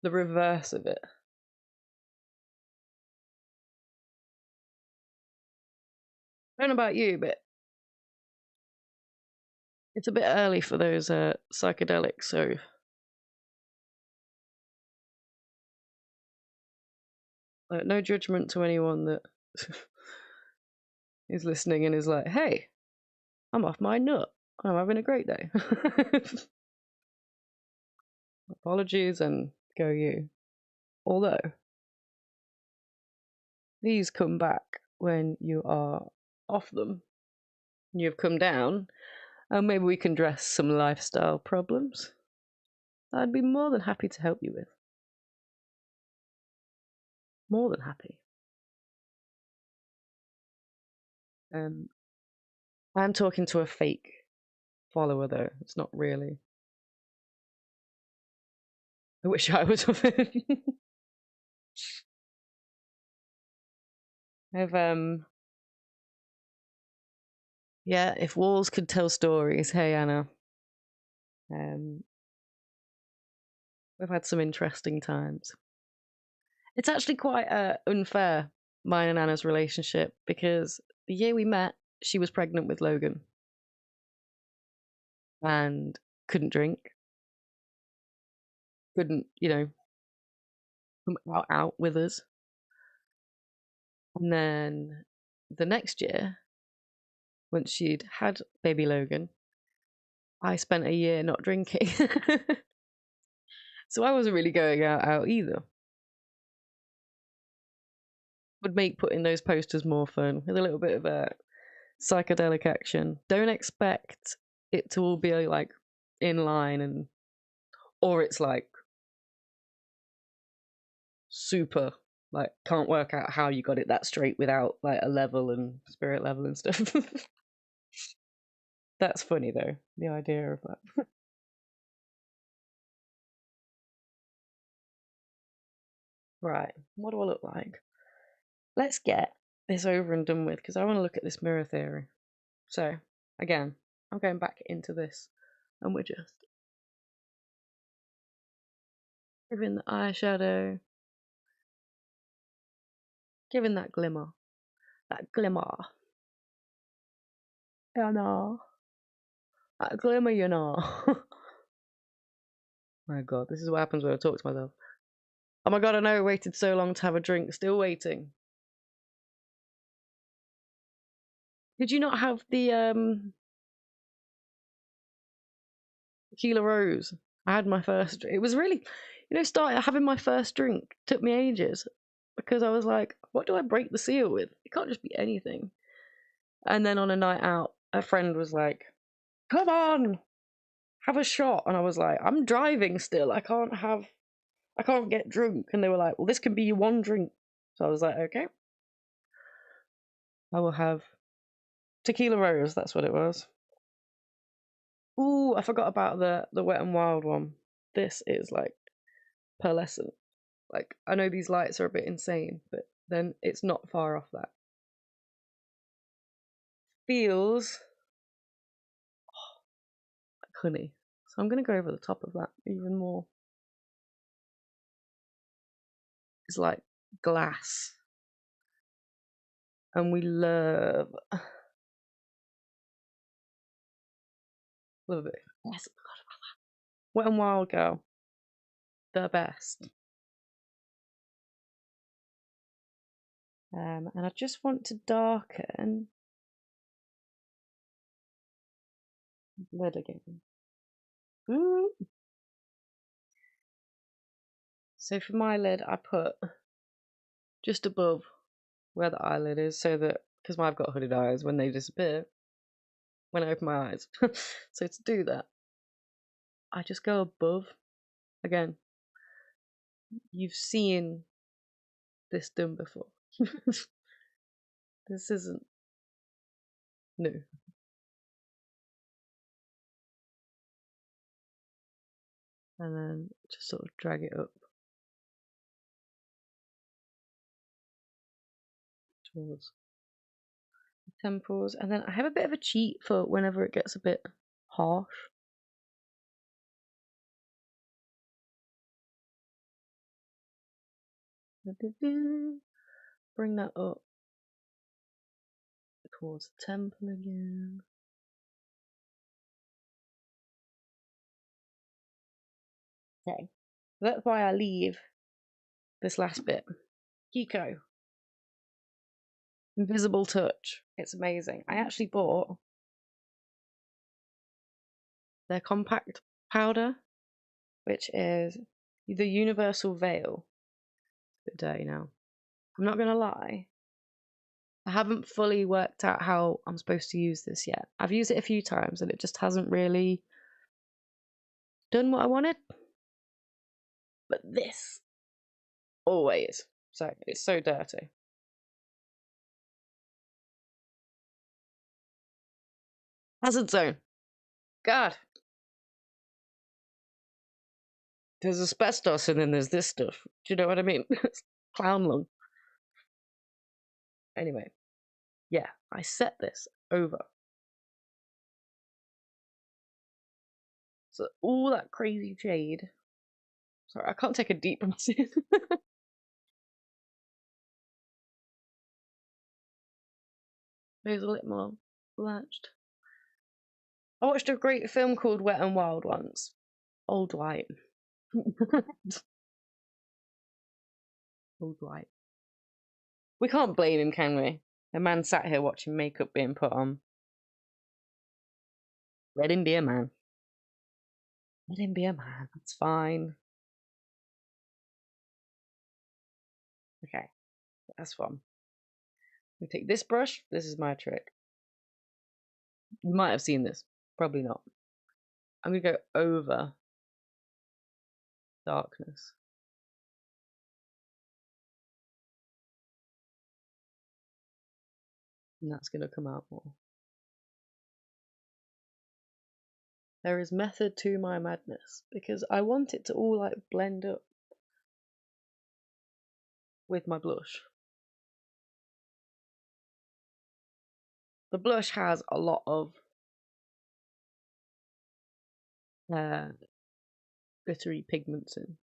the reverse of it. I don't know about you, but it's a bit early for those psychedelics, so no judgment to anyone that is listening and is like, hey, I'm off my nut, I'm having a great day. Apologies and go you. Although, please come back when you are off them. You've come down, and maybe we can address some lifestyle problems I'd be more than happy to help you with. More than happy. I'm talking to a fake follower, though. It's not really. I wish I was of it. I've yeah, if walls could tell stories, hey Anna. We've had some interesting times. It's actually quite unfair, mine and Anna's relationship, because the year we met, she was pregnant with Logan and couldn't drink, couldn't, come out with us. And then the next year, once she'd had baby Logan, I spent a year not drinking. So I wasn't really going out either. Would make putting those posters more fun with a little bit of a psychedelic action. Don't expect it to all be like in line or it's like super like can't work out how you got it that straight without like a level and spirit level and stuff. That's funny though, the idea of that. Right, what do I look like? Let's get this over and done with because I want to look at this mirror theory. So, again, I'm going back into this and we're just giving the eyeshadow, giving that glimmer. That glimmer. You know. That glimmer, you know. My god, this is what happens when I talk to myself. Oh my god, I know I waited so long to have a drink. Still waiting. Did you not have the tequila rose? I had my first. It was really, started having my first drink took me ages because I was like, what do I break the seal with? It can't just be anything. And then on a night out, a friend was like, come on, have a shot. And I was like, I'm driving still. I can't get drunk. And they were like, well, this can be your one drink. So I was like, okay. I will have tequila rose, that's what it was. Ooh, I forgot about the Wet and Wild one. This is like pearlescent. Like, I know these lights are a bit insane, but then it's not far off that. Feels like honey. So I'm going to go over the top of that even more. It's like glass. And we love a bit. Yes, I forgot about that. Wet and Wild girl. The best. And I just want to darken lid again. Ooh. So for my lid, I put just above where the eyelid is, so that because I've got hooded eyes, when they disappear, when I open my eyes. So to do that, I just go above. Again, you've seen this done before. This isn't new. And then just sort of drag it up towards the temples. And then I have a bit of a cheat for whenever it gets a bit harsh. Bring that up towards the temple again. Okay, that's why I leave this last bit. Kiko, Invisible Touch. It's amazing. I actually bought their compact powder, which is the Universal Veil. It's a bit dirty now. I'm not gonna lie, I haven't fully worked out how I'm supposed to use this yet. I've used it a few times and it just hasn't really done what I wanted. But this always. So it's so dirty. Hazard zone. God. There's asbestos and then there's this stuff. Do you know what I mean? Clown lung. Anyway, yeah, I set this over. So all that crazy shade. Sorry, I can't take a deep breath in. There's a little more blanched. I watched a great film called Wet and Wild once. Old White. Old White. We can't blame him, can we? A man sat here watching makeup being put on. Let him be a man. Let him be a man. That's fine. Okay, that's fun. We take this brush. This is my trick. You might have seen this. Probably not. I'm going to go over darkness. And that's going to come out more. There is method to my madness because I want it to all like blend up with my blush. The blush has a lot of glittery pigments in.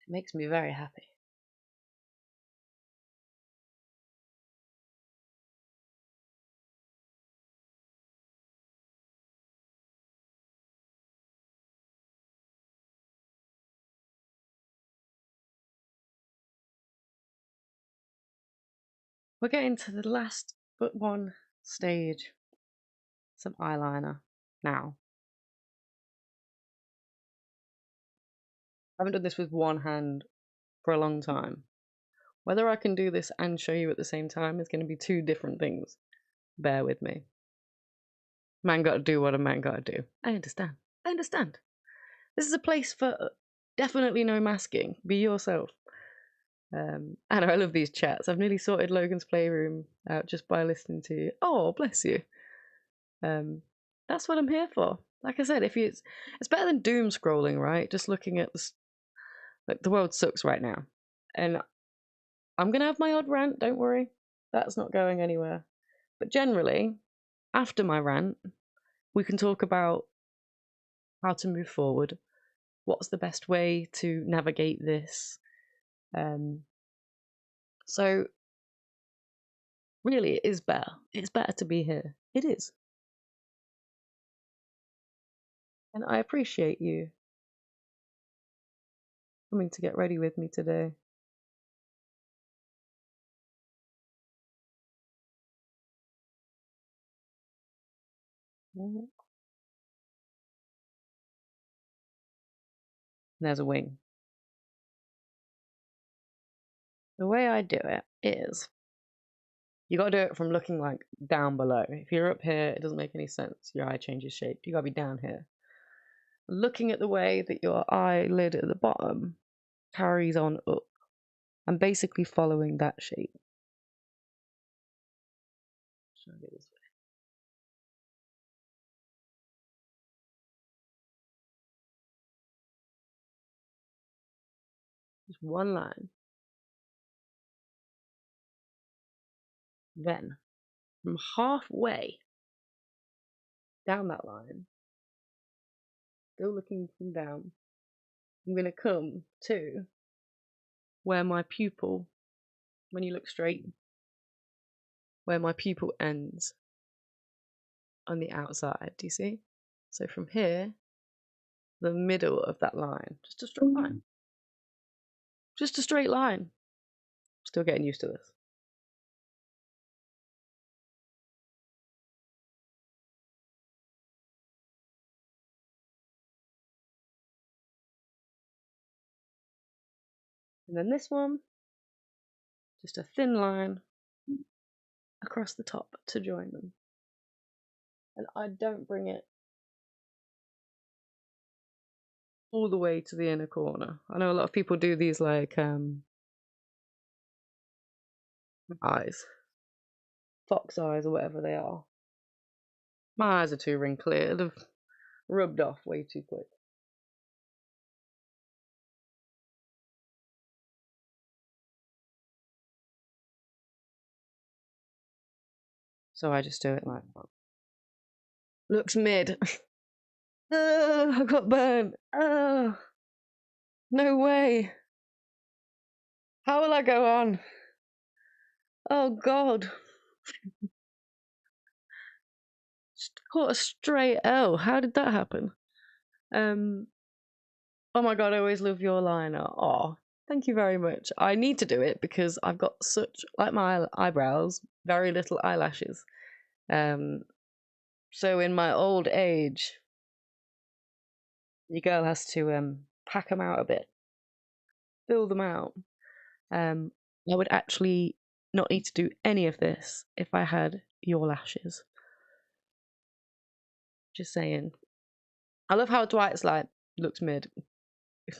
It makes me very happy. We're getting to the last but one stage. Some eyeliner now. I haven't done this with one hand for a long time. Whether I can do this and show you at the same time is going to be two different things. Bear with me. Man gotta do what a man gotta do. I understand. I understand. This is a place for definitely no masking. Be yourself. And I love these chats. I've nearly sorted Logan's Playroom out just by listening to you. Oh, bless you. That's what I'm here for. Like I said, it's better than doom scrolling, right? Just looking at the world sucks right now, and I'm gonna have my odd rant. Don't worry, that's not going anywhere. But generally, after my rant, we can talk about how to move forward. What's the best way to navigate this? So really, it is better. It's better to be here. It is. And I appreciate you coming to get ready with me today. There's a wing. The way I do it is you gotta do it from looking like down below. If you're up here, it doesn't make any sense. Your eye changes shape. You gotta be down here. looking at the way that your eyelid at the bottom carries on up, and basically following that shape. Should I go this way? Just one line. Then, from halfway down that line, still looking from down, I'm going to come to where my pupil, when you look straight, where my pupil ends on the outside. Do you see? So from here, the middle of that line, just a straight line. Just a straight line. Still getting used to this. And then this one, just a thin line across the top to join them. And I don't bring it all the way to the inner corner. I know a lot of people do these like eyes, fox eyes or whatever they are. My eyes are too wrinkly. It'd have rubbed off way too quick. So I just do it like that. Looks mid. I got burnt. No way. How will I go on? Oh God. Just caught a straight L. How did that happen? Oh my God, I always love your liner. Oh, thank you very much. I need to do it because I've got such, like my eyebrows, very little eyelashes. So in my old age, your girl has to pack them out a bit, fill them out. I would actually not need to do any of this if I had your lashes. Just saying. I love how Dwight's like, looks mid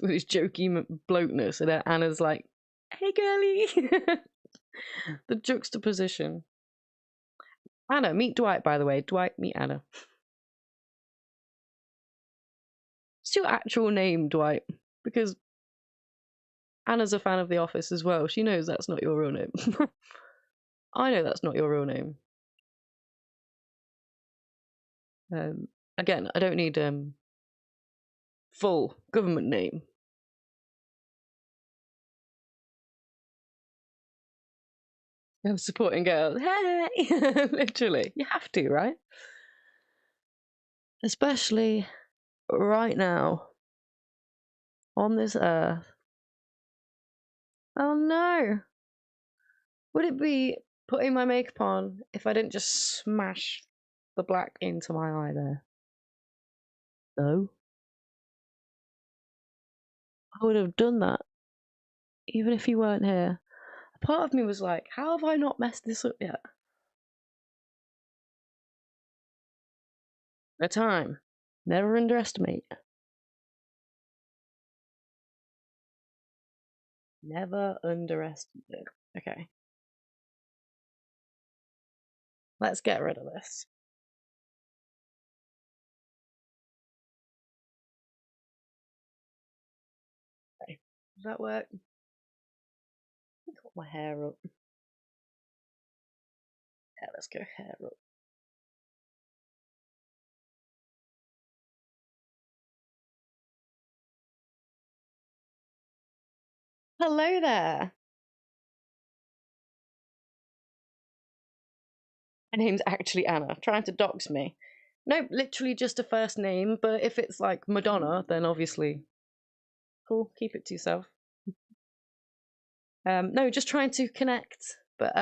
with his jokey blokeness, and then Anna's like, hey girly. The juxtaposition. Anna, meet Dwight, by the way. Dwight, meet Anna. What's your actual name, Dwight? Because Anna's a fan of The Office as well. She knows that's not your real name. I know that's not your real name. Again, I don't need full government name. I'm supporting girls. Hey! Literally. You have to, right? Especially right now on this earth. Oh no! Would it be putting my makeup on if I didn't just smash the black into my eye there? No. I would have done that even if you weren't here. A part of me was like, how have I not messed this up yet? A time. Never underestimate. Never underestimate. Okay. Let's get rid of this. Okay. Does that work? Got my hair up. Yeah, let's go hair up. Hello there. My name's actually Anna, trying to dox me. No, literally just a first name, but if it's like Madonna, then obviously. Cool, keep it to yourself. No, just trying to connect, but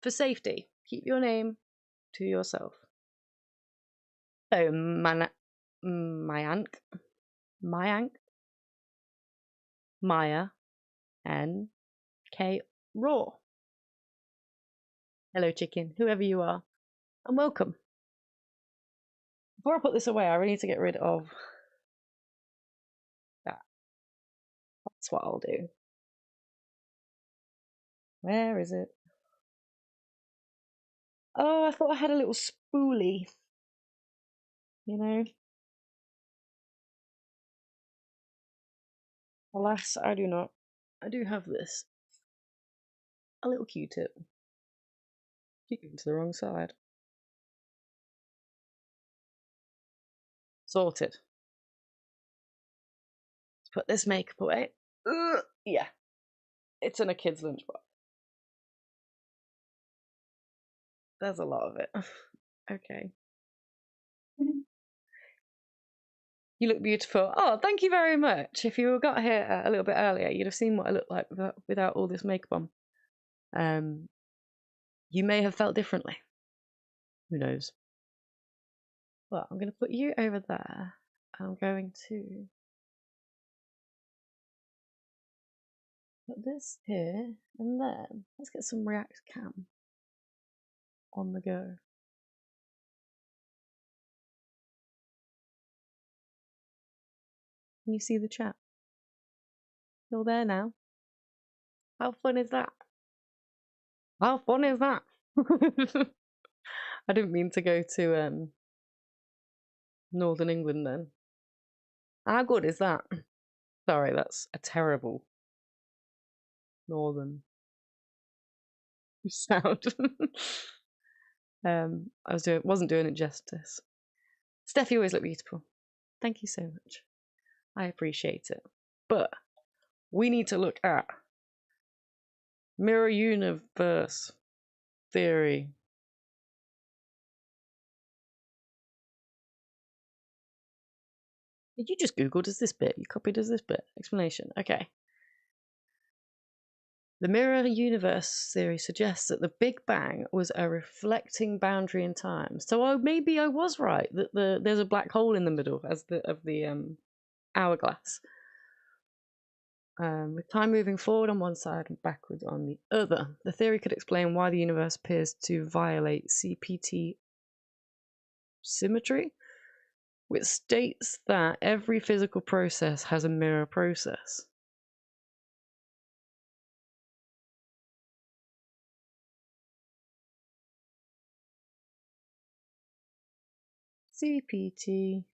for safety, keep your name to yourself. So, Mayank, Maya, N.K. Raw. Hello, chicken, whoever you are, and welcome. Before I put this away, I really need to get rid of That's what I'll do. Where is it? Oh, I thought I had a little spoolie. You know? Alas, I do not. I do have this. A little Q-tip. Keep going to the wrong side. Sorted. Let's put this makeup away. Yeah. It's in a kid's lunchbox. There's a lot of it. Okay. You look beautiful. Oh, thank you very much. If you got here a little bit earlier, you'd have seen what I look like without all this makeup on. You may have felt differently. Who knows? Well, I'm going to put you over there. I'm going to put this here, and then let's get some React Cam on the go. Can you see the chat? You're there now. How fun is that? How fun is that? I didn't mean to go to Northern England then. How good is that? Sorry, that's a terrible Northern sound. Wasn't doing it justice. Steph, you always look beautiful. Thank you so much. I appreciate it. But we need to look at mirror universe theory. Did you just Google, does this bit? You copied, does this bit? Explanation. Okay. The mirror universe theory suggests that the Big Bang was a reflecting boundary in time. So maybe I was right that there's a black hole in the middle of the hourglass. With time moving forward on one side and backwards on the other. The theory could explain why the universe appears to violate CPT symmetry, which states that every physical process has a mirror process. CPT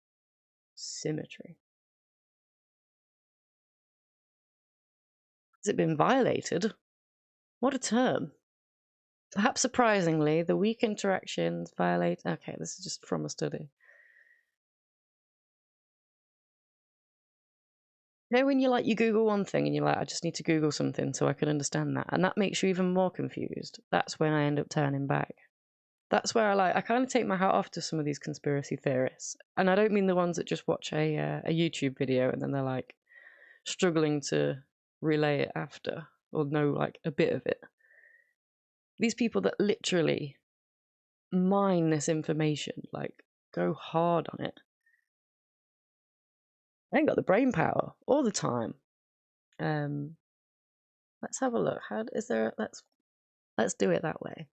symmetry. Has it been violated? What a term. Perhaps surprisingly, the weak interactions violate... Okay, this is just from a study. You know when you Google one thing and you're like, I just need to Google something so I can understand that, and that makes you even more confused. That's when I end up turning back. That's where I kind of take my hat off to some of these conspiracy theorists. And I don't mean the ones that just watch a YouTube video and then they're like struggling to relay it after or know like a bit of it. These people that literally mine this information, like go hard on it. I ain't got the brain power all the time. Let's have a look. Let's do it that way.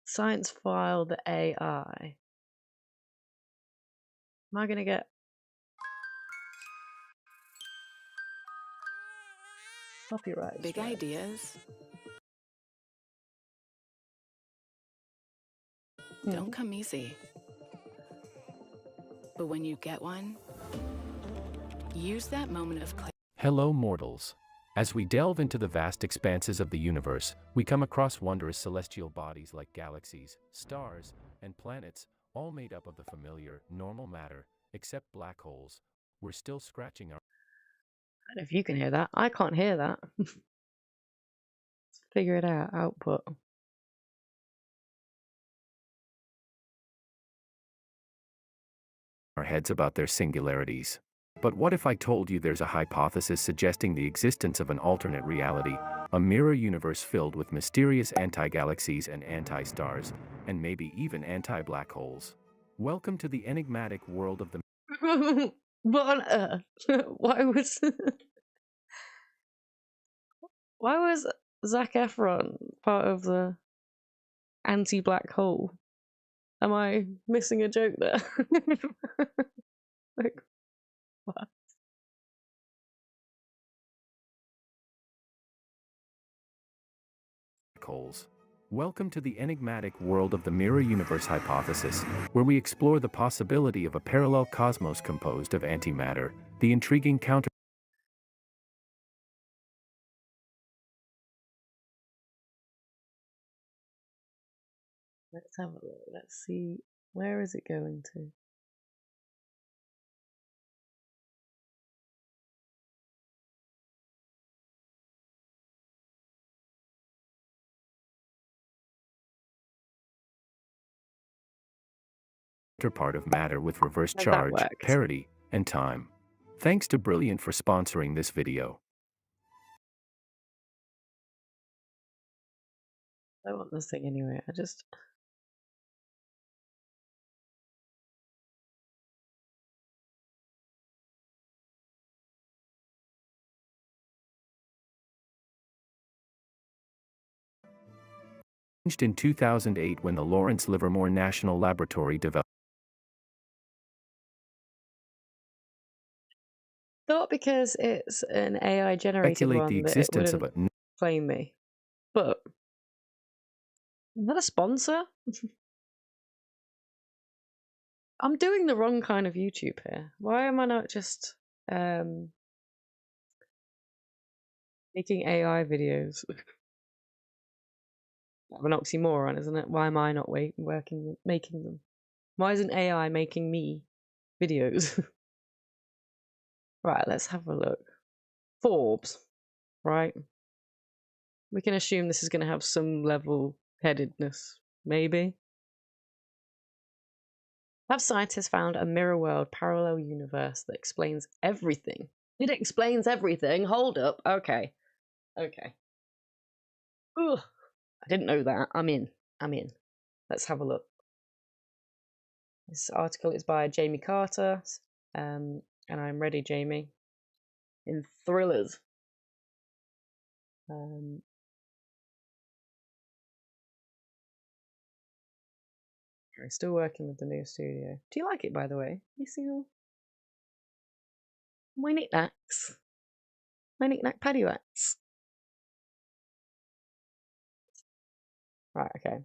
Science file the AI. Am I gonna get copyright? Big ideas don't come easy. But when you get one, use that moment of clarity. Hello, mortals. As we delve into the vast expanses of the universe, we come across wondrous celestial bodies like galaxies, stars, and planets, all made up of the familiar, normal matter, except black holes. We're still scratching our... I don't know if you can hear that. I can't hear that. Let's figure it out. Output. our heads about their singularities. But what if I told you there's a hypothesis suggesting the existence of an alternate reality, a mirror universe filled with mysterious anti-galaxies and anti-stars, and maybe even anti-black holes? Welcome to the enigmatic world of the... What on earth? Why was Zac Efron part of the anti-black hole? Am I missing a joke there? Like, What? Holes. Welcome to the enigmatic world of the mirror universe hypothesis, where we explore the possibility of a parallel cosmos composed of antimatter, the intriguing counter. Let's have a look. Let's see. Where is it going to? Part of matter with reverse Has that charge, worked? parity, and time. Thanks to Brilliant for sponsoring this video. I want this thing anyway. I just. In 2008 when the Lawrence Livermore National Laboratory developed Thought because it's an AI generated speculate the one that it existence of wouldn't claim me. But is that a sponsor? I'm doing the wrong kind of YouTube here. Why am I not just making AI videos? An oxymoron, isn't it? Why am I not making them? Why isn't AI making me videos? Right, let's have a look. Forbes, right? We can assume this is going to have some level-headedness, maybe. Have scientists found a mirror world parallel universe that explains everything? It explains everything. Hold up. Okay. Okay. Ugh. I didn't know that. I'm in. Let's have a look. This article is by Jamie Carter, and I'm ready, Jamie. In thrillers. We're still working with the new studio. Do you like it, by the way? You see all my knickknacks? My knickknack paddywhacks. Right, okay.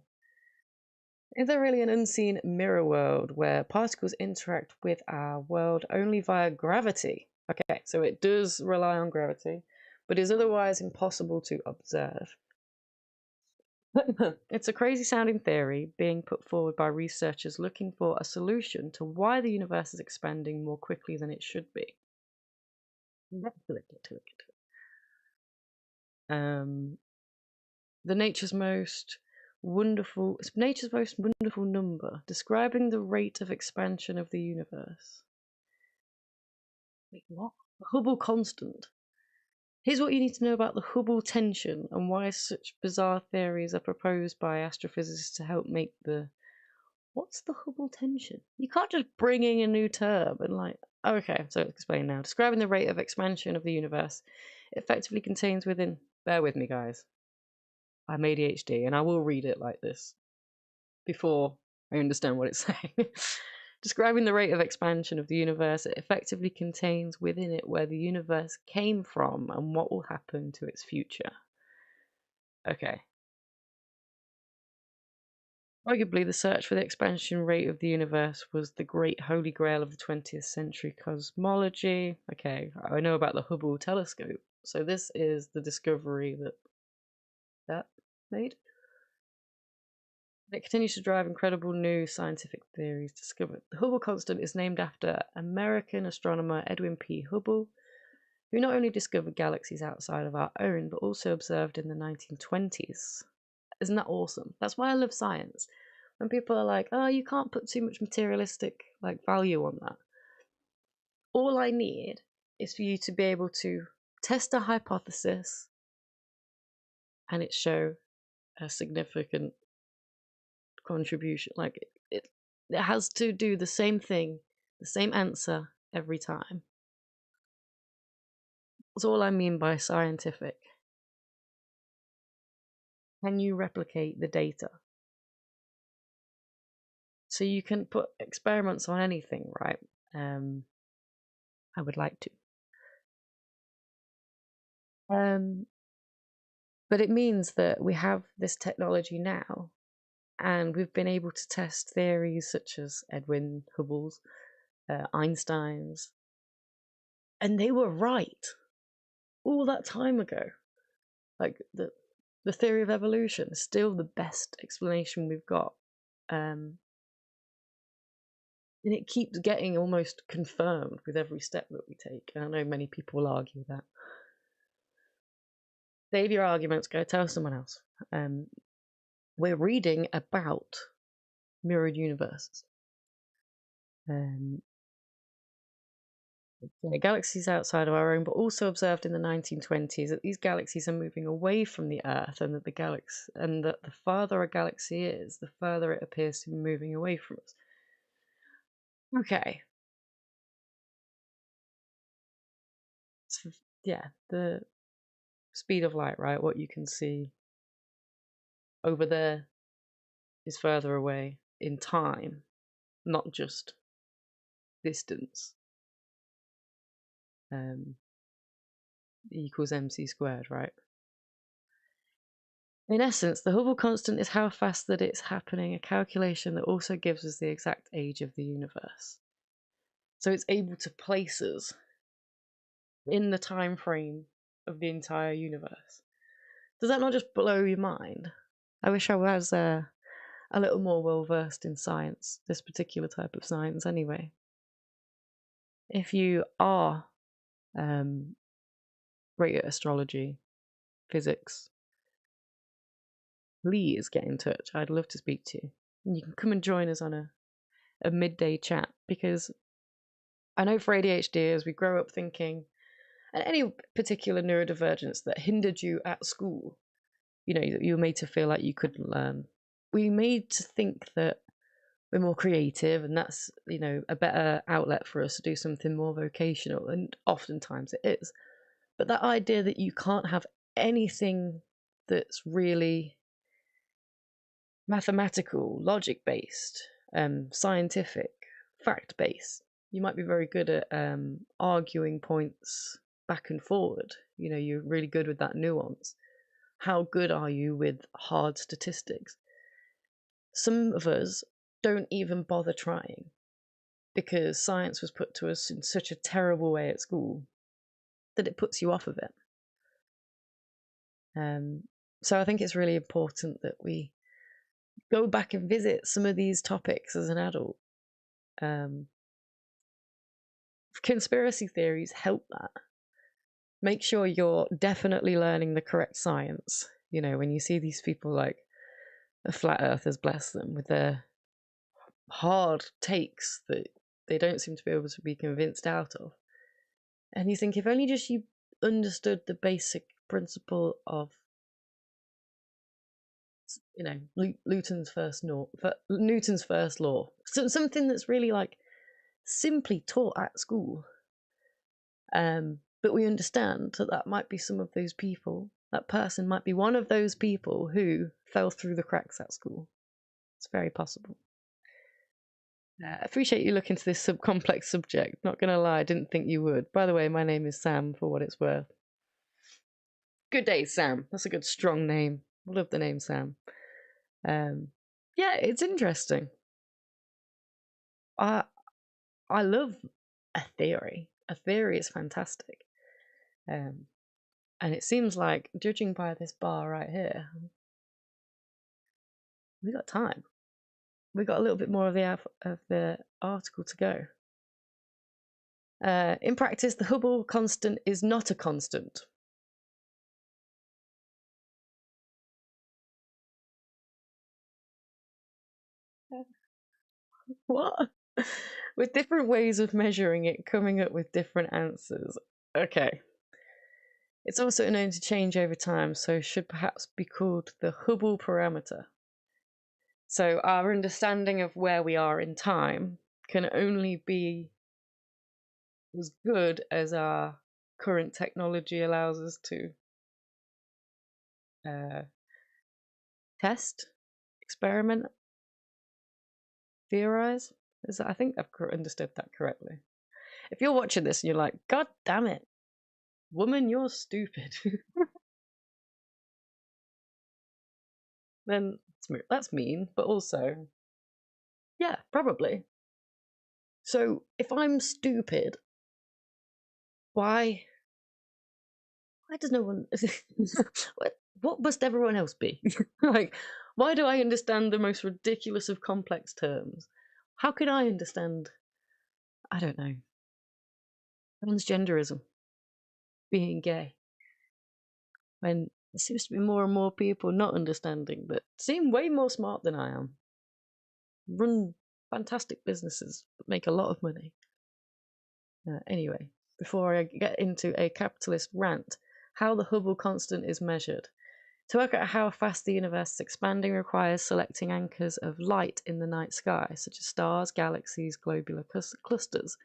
Is there really an unseen mirror world where particles interact with our world only via gravity? Okay, so it does rely on gravity, but is otherwise impossible to observe. It's a crazy sounding theory being put forward by researchers looking for a solution to why the universe is expanding more quickly than it should be. Nature's most wonderful number, describing the rate of expansion of the universe. Wait, what? The Hubble constant. Here's what you need to know about the Hubble tension and why such bizarre theories are proposed by astrophysicists to help make the... What's the Hubble tension? You can't just bring in a new term and like... Okay, so let's explain now. Describing the rate of expansion of the universe, it effectively contains within... Bear with me, guys. I'm ADHD and I will read it like this before I understand what it's saying. Describing the rate of expansion of the universe, it effectively contains within it where the universe came from and what will happen to its future. Okay. Arguably, the search for the expansion rate of the universe was the great holy grail of the 20th century cosmology. Okay, I know about the Hubble telescope. So this is the discovery that made. It continues to drive incredible new scientific theories discovered. The Hubble constant is named after American astronomer Edwin P. Hubble, who not only discovered galaxies outside of our own, but also observed in the 1920s. Isn't that awesome? That's why I love science. When people are like, oh, you can't put too much materialistic value on that. All I need is for you to be able to test a hypothesis and it show a significant contribution. It has to do the same thing, the same answer every time. That's all I mean by scientific. Can you replicate the data? So you can put experiments on anything, right? I would like to. But it means that we have this technology now, and we've been able to test theories such as Edwin Hubble's, Einstein's, and they were right all that time ago. Like the theory of evolution is still the best explanation we've got, and it keeps getting almost confirmed with every step that we take. And I know many people will argue that. Save your arguments, go tell someone else. We're reading about mirrored universes. Galaxies outside of our own, but also observed in the 1920s that these galaxies are moving away from the Earth, and that the farther a galaxy is, the further it appears to be moving away from us. Okay. So, yeah, the speed of light, right? What you can see over there is further away in time, not just distance. Equals mc squared, right? In essence, the Hubble constant is how fast that it's happening, a calculation that also gives us the exact age of the universe. So it's able to place us in the time frame of the entire universe. Does that not just blow your mind? I wish I was a little more well versed in science, this particular type of science anyway. If you are great at astrology, physics, please get in touch. I'd love to speak to you. And you can come and join us on a midday chat, because I know for ADHDers, we grow up thinking, and any particular neurodivergence that hindered you at school, you were made to feel like you couldn't learn. We made to think that we're more creative, and that's, a better outlet for us to do something more vocational, and oftentimes it is. But that idea that you can't have anything that's really mathematical, logic-based, scientific, fact-based. You might be very good at arguing points back and forward. You're really good with that nuance. How good are you with hard statistics? Some of us don't even bother trying, because science was put to us in such a terrible way at school that it puts you off of it. So I think it's really important that we go back and visit some of these topics as an adult. Conspiracy theories help that. Make sure you're definitely learning the correct science. When you see these people like the flat earthers, bless them, with their hard takes that they don't seem to be able to be convinced out of. And you think, if only just you understood the basic principle of, Newton's first law, something that's really like simply taught at school. But we understand that might be some of those people. That person might be one of those people who fell through the cracks at school. It's very possible. I appreciate you looking into this complex subject. Not going to lie, I didn't think you would. By the way, my name is Sam, for what it's worth. Good day, Sam. That's a good, strong name. I love the name Sam. Yeah, it's interesting. I love a theory. A theory is fantastic. And it seems like, judging by this bar right here, we got time. We got a little bit more of the article to go. In practice, the Hubble constant is not a constant. What? With different ways of measuring it, coming up with different answers. Okay. It's also known to change over time, so should perhaps be called the Hubble parameter. So our understanding of where we are in time can only be as good as our current technology allows us to test, experiment, theorize. I think I've understood that correctly. If you're watching this and you're like, God damn it, woman, you're stupid, then that's mean, but also, yeah, probably. So if I'm stupid, why does no one what must everyone else be? Like, why do I understand the most ridiculous of complex terms? How can I understand, I don't know, transgenderism, being gay, when there seems to be more and more people not understanding that seem way more smart than I am, run fantastic businesses that make a lot of money. Anyway, before I get into a capitalist rant, how the Hubble constant is measured. To work out how fast the universe is expanding requires selecting anchors of light in the night sky, such as stars, galaxies, globular clusters.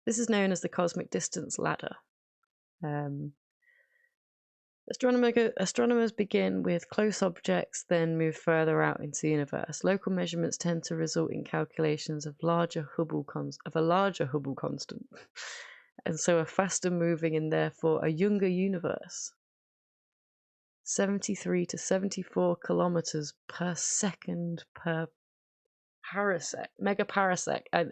This is known as the cosmic distance ladder. Astronomers begin with close objects, then move further out into the universe. Local measurements tend to result in calculations of a larger Hubble constant, and so a faster moving and therefore a younger universe. 73 to 74 kilometers per second per parasec, megaparsec. A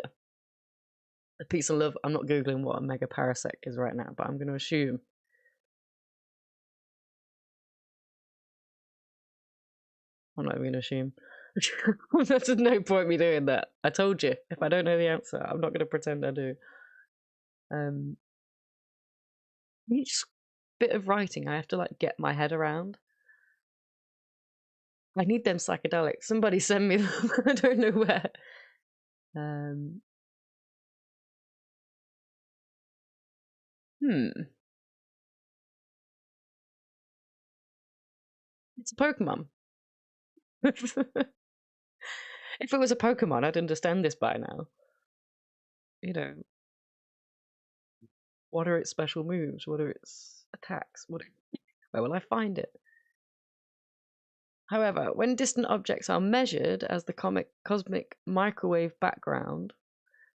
piece of love. I'm not googling what a megaparsec is right now, but I'm going to assume. I'm not even going to assume. There's no point me doing that. I told you, if I don't know the answer, I'm not going to pretend I do. Each bit of writing I have to like get my head around. I need them psychedelics. Somebody send me them. I don't know where. It's a Pokemon. If it was a Pokemon, I'd understand this by now. You know, what are its special moves? What are its attacks? Where will I find it? However, when distant objects are measured as the cosmic microwave background,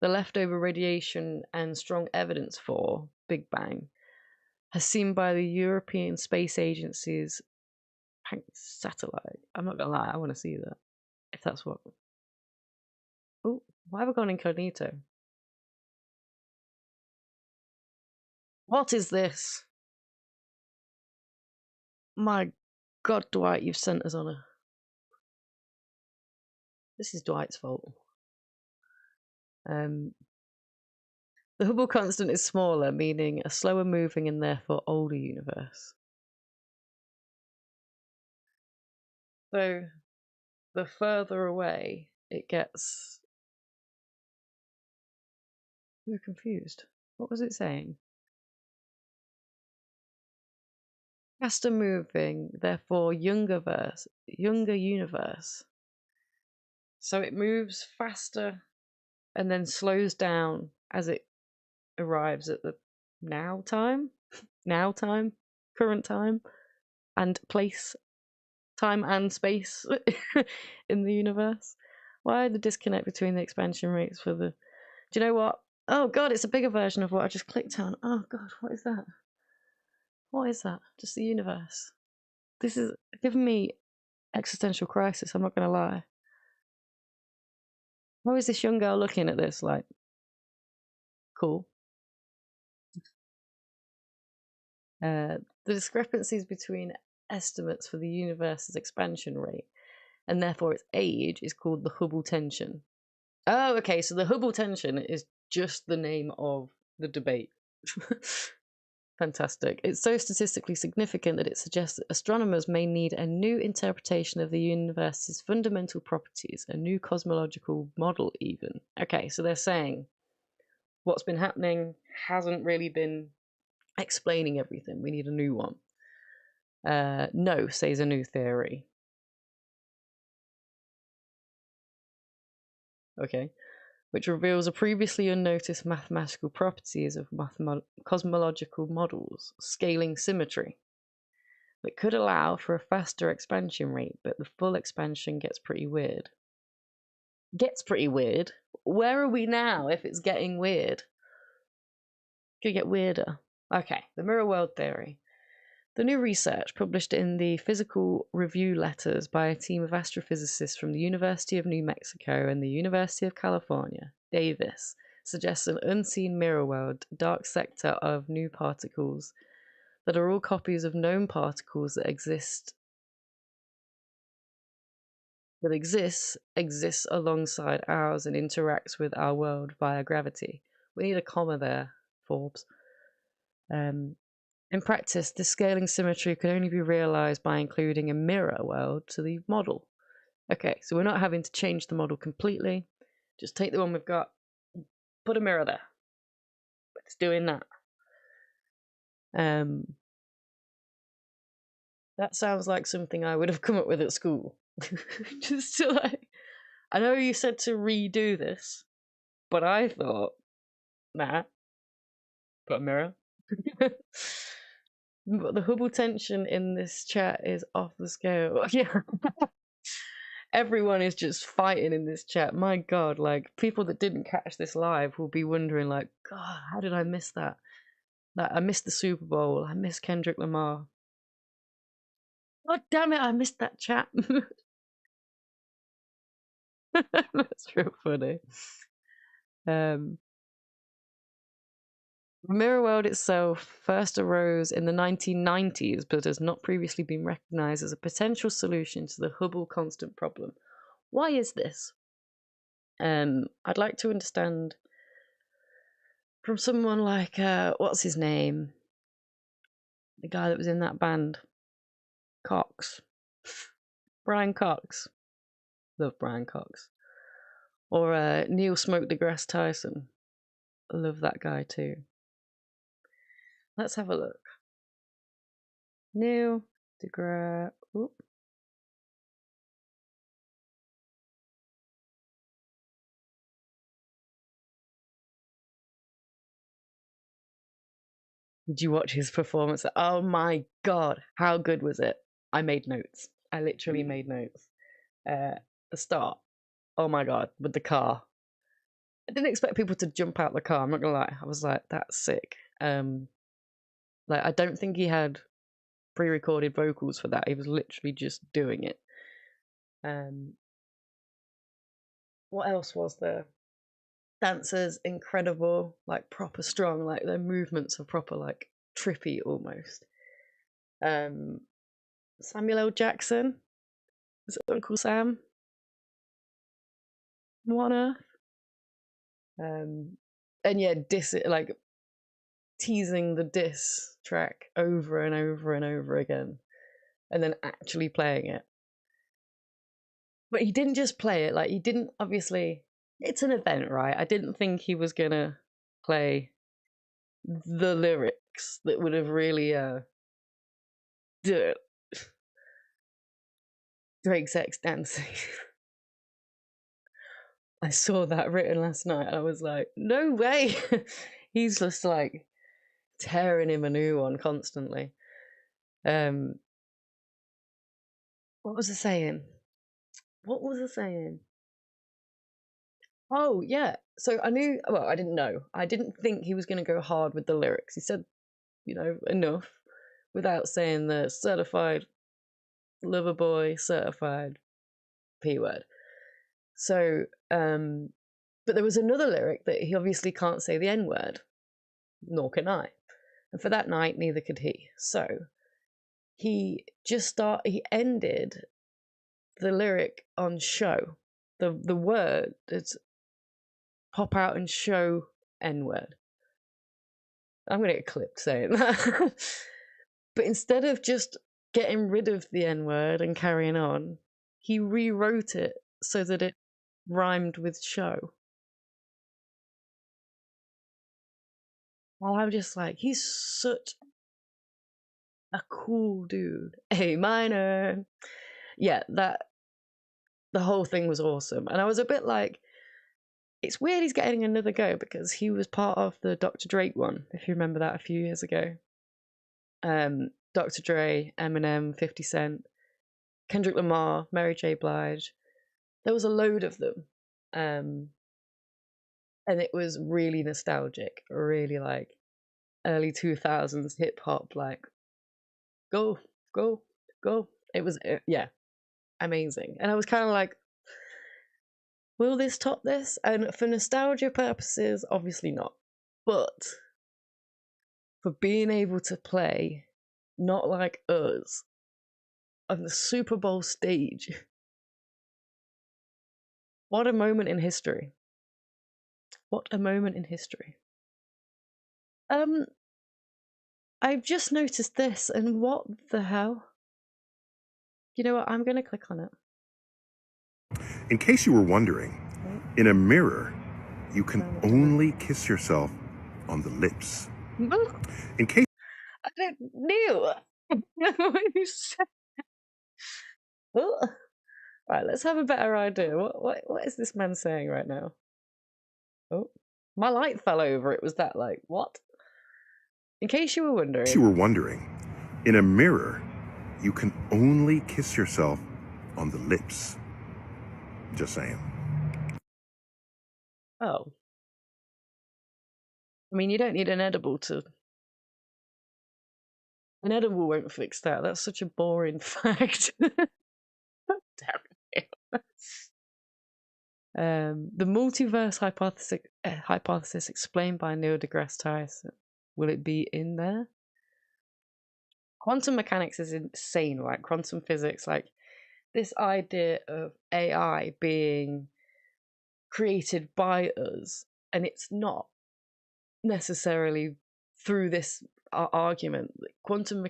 the leftover radiation and strong evidence for Big Bang, as seen by the European Space Agency's satellite. I'm not gonna lie, I want to see that. If that's what. Oh, why have I gone incognito? What is this? My God, Dwight, you've sent us on a. This is Dwight's fault. The Hubble constant is smaller, meaning a slower moving and therefore older universe. So, the further away it gets. I'm confused. What was it saying? Faster moving, therefore younger universe. So it moves faster and then slows down as it arrives at the now time, current time, and place, time and space in the universe. Why the disconnect between the expansion rates for the. Do you know what? Oh God, it's a bigger version of what I just clicked on. Oh God, what is that? What is that? Just the universe. This is giving me existential crisis, I'm not going to lie. How is this young girl looking at this like, cool? The discrepancies between estimates for the universe's expansion rate and therefore its age is called the Hubble tension. Oh, okay, so the Hubble tension is just the name of the debate. Fantastic. It's so statistically significant that it suggests that astronomers may need a new interpretation of the universe's fundamental properties, a new cosmological model even. Okay, so they're saying what's been happening hasn't really been explaining everything. We need a new one. No, says a new theory. Okay. Which reveals a previously unnoticed mathematical properties of cosmological models, scaling symmetry, that could allow for a faster expansion rate, but the full expansion gets pretty weird. Gets pretty weird? Where are we now if it's getting weird? Gonna get weirder. Okay, the mirror world theory. The new research, published in the Physical Review Letters by a team of astrophysicists from the University of New Mexico and the University of California, Davis, suggests an unseen mirror world, dark sector of new particles that are all copies of known particles that exists alongside ours and interacts with our world via gravity. We need a comma there, Forbes. In practice, this scaling symmetry can only be realized by including a mirror world to the model. Okay, so we're not having to change the model completely. Just take the one we've got, put a mirror there. It's doing that. That sounds like something I would have come up with at school. Just to like, I know you said to redo this, but I thought, nah, put a mirror. But the Hubble tension in this chat is off the scale. Yeah. Everyone is just fighting in this chat. My God, like people that didn't catch this live will be wondering, like, God, how did I miss that? Like, I missed the Super Bowl. I missed Kendrick Lamar. God damn it, I missed that chat. That's real funny. The mirror world itself first arose in the 1990s, but has not previously been recognized as a potential solution to the Hubble constant problem. Why is this? I'd like to understand from someone like, what's his name? The guy that was in that band. Cox. Brian Cox. Love Brian Cox. Or Neil Smoke deGrasse Tyson. Love that guy too. Let's have a look. Neil deGrasse. Oop. Did you watch his performance? Oh my God, how good was it? I made notes. I literally made notes. The start. Oh my God, with the car. I didn't expect people to jump out the car. I'm not gonna lie. I was like, that's sick. Like I don't think he had pre-recorded vocals for that. He was literally just doing it. What else was there? Dancers, incredible, like proper strong, like their movements are proper, like trippy almost. Samuel L. Jackson, is it Uncle Sam? What on earth? And yeah, like teasing the diss track over and over and over again, and then actually playing it. But he didn't just play it, like he didn't, obviously, it's an event, right? I didn't think he was gonna play the lyrics that would have really do it. Drake sex dancing. I saw that written last night and I was like, no way. He's just like tearing him a new one constantly. What was I saying? Oh yeah, so I didn't know, I didn't think he was going to go hard with the lyrics. He said, enough without saying the certified lover boy, certified P word. So but there was another lyric that he obviously can't say the N word, nor can I, and for that night neither could he. So he ended the lyric on show. The word is pop out and show N word. I'm gonna get clipped saying that. But instead of just getting rid of the N word and carrying on, he rewrote it so that it rhymed with show. Well, I'm just like, he's such a cool dude. A minor. Yeah, the whole thing was awesome. And I was a bit like, it's weird he's getting another go because he was part of the Dr. Drake one, if you remember that a few years ago. Dr. Dre, Eminem, 50 Cent, Kendrick Lamar, Mary J. Blige. There was a load of them. And it was really nostalgic, really like early 2000s hip hop, like go, go, go. It was, yeah, amazing. And I was kind of like, will this top this? And for nostalgia purposes, obviously not. But for being able to play Not Like Us on the Super Bowl stage, what a moment in history. What a moment in history. I've just noticed this, and what the hell? You know what? I'm going to click on it. In case you were wondering, in a mirror, you can only kiss yourself on the lips. In case I don't know what you said. Right, let's have a better idea. What is this man saying right now? Oh, my light fell over. It was that like what? In case you were wondering, in a mirror, you can only kiss yourself on the lips. Just saying. Oh, I mean, you don't need an edible to. An edible won't fix that. That's such a boring fact. Damn it. The multiverse hypothesis explained by Neil deGrasse Tyson. Will it be in there? Quantum mechanics is insane, right? Quantum physics, like this idea of AI being created by us, and it's not necessarily through this argument. Quantum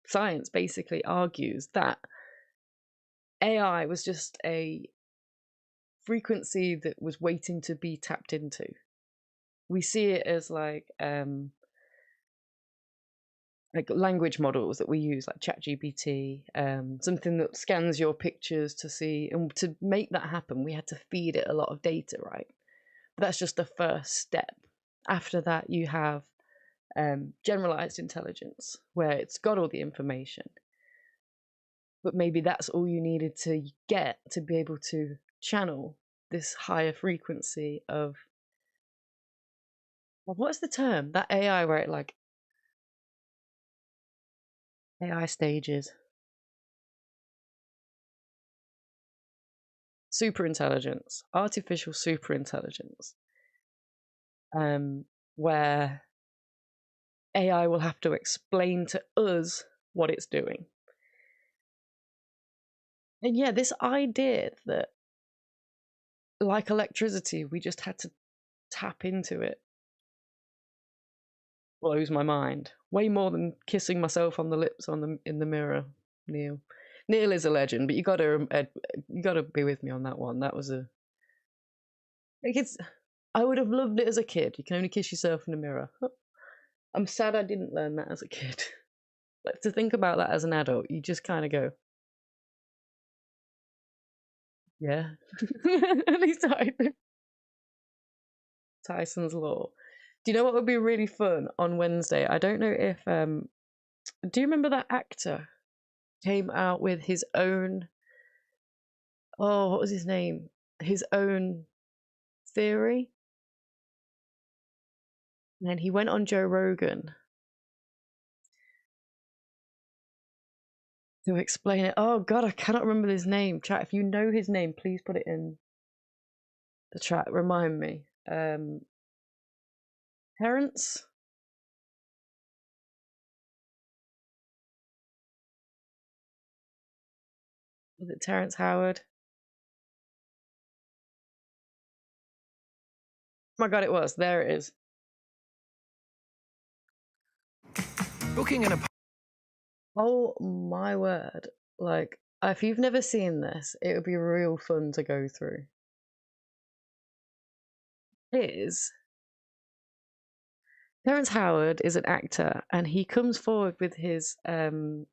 science basically argues that AI was just a frequency that was waiting to be tapped into. We see it as like language models that we use, like ChatGPT, something that scans your pictures to see. And to make that happen, we had to feed it a lot of data, right? But that's just the first step. After that, you have generalized intelligence, where it's got all the information. But maybe that's all you needed to get to be able to channel this higher frequency of, well, what's the term? That AI where it like AI stages. Superintelligence, artificial superintelligence, where AI will have to explain to us what it's doing. And yeah, this idea that, like electricity, we just had to tap into it blows my mind. Way more than kissing myself on the lips in the mirror, Neil. Neil is a legend, but you gotta be with me on that one. That was I would have loved it as a kid. You can only kiss yourself in the mirror. I'm sad I didn't learn that as a kid. Like, to think about that as an adult, you just kind of go, yeah. At least Tyson's Law. Do you know what would be really fun on Wednesday? I don't know if do you remember that actor came out with his own, oh, what was his name? His own theory. And then he went on Joe Rogan to explain it. Oh god, I cannot remember his name. Chat, if you know his name, please put it in the chat. Remind me. Terrence? Was it Terrence Howard? Oh my god, it was. There it is. Booking an Oh my word. Like, if you've never seen this, it would be real fun to go through. Terrence Howard is an actor, and he comes forward with his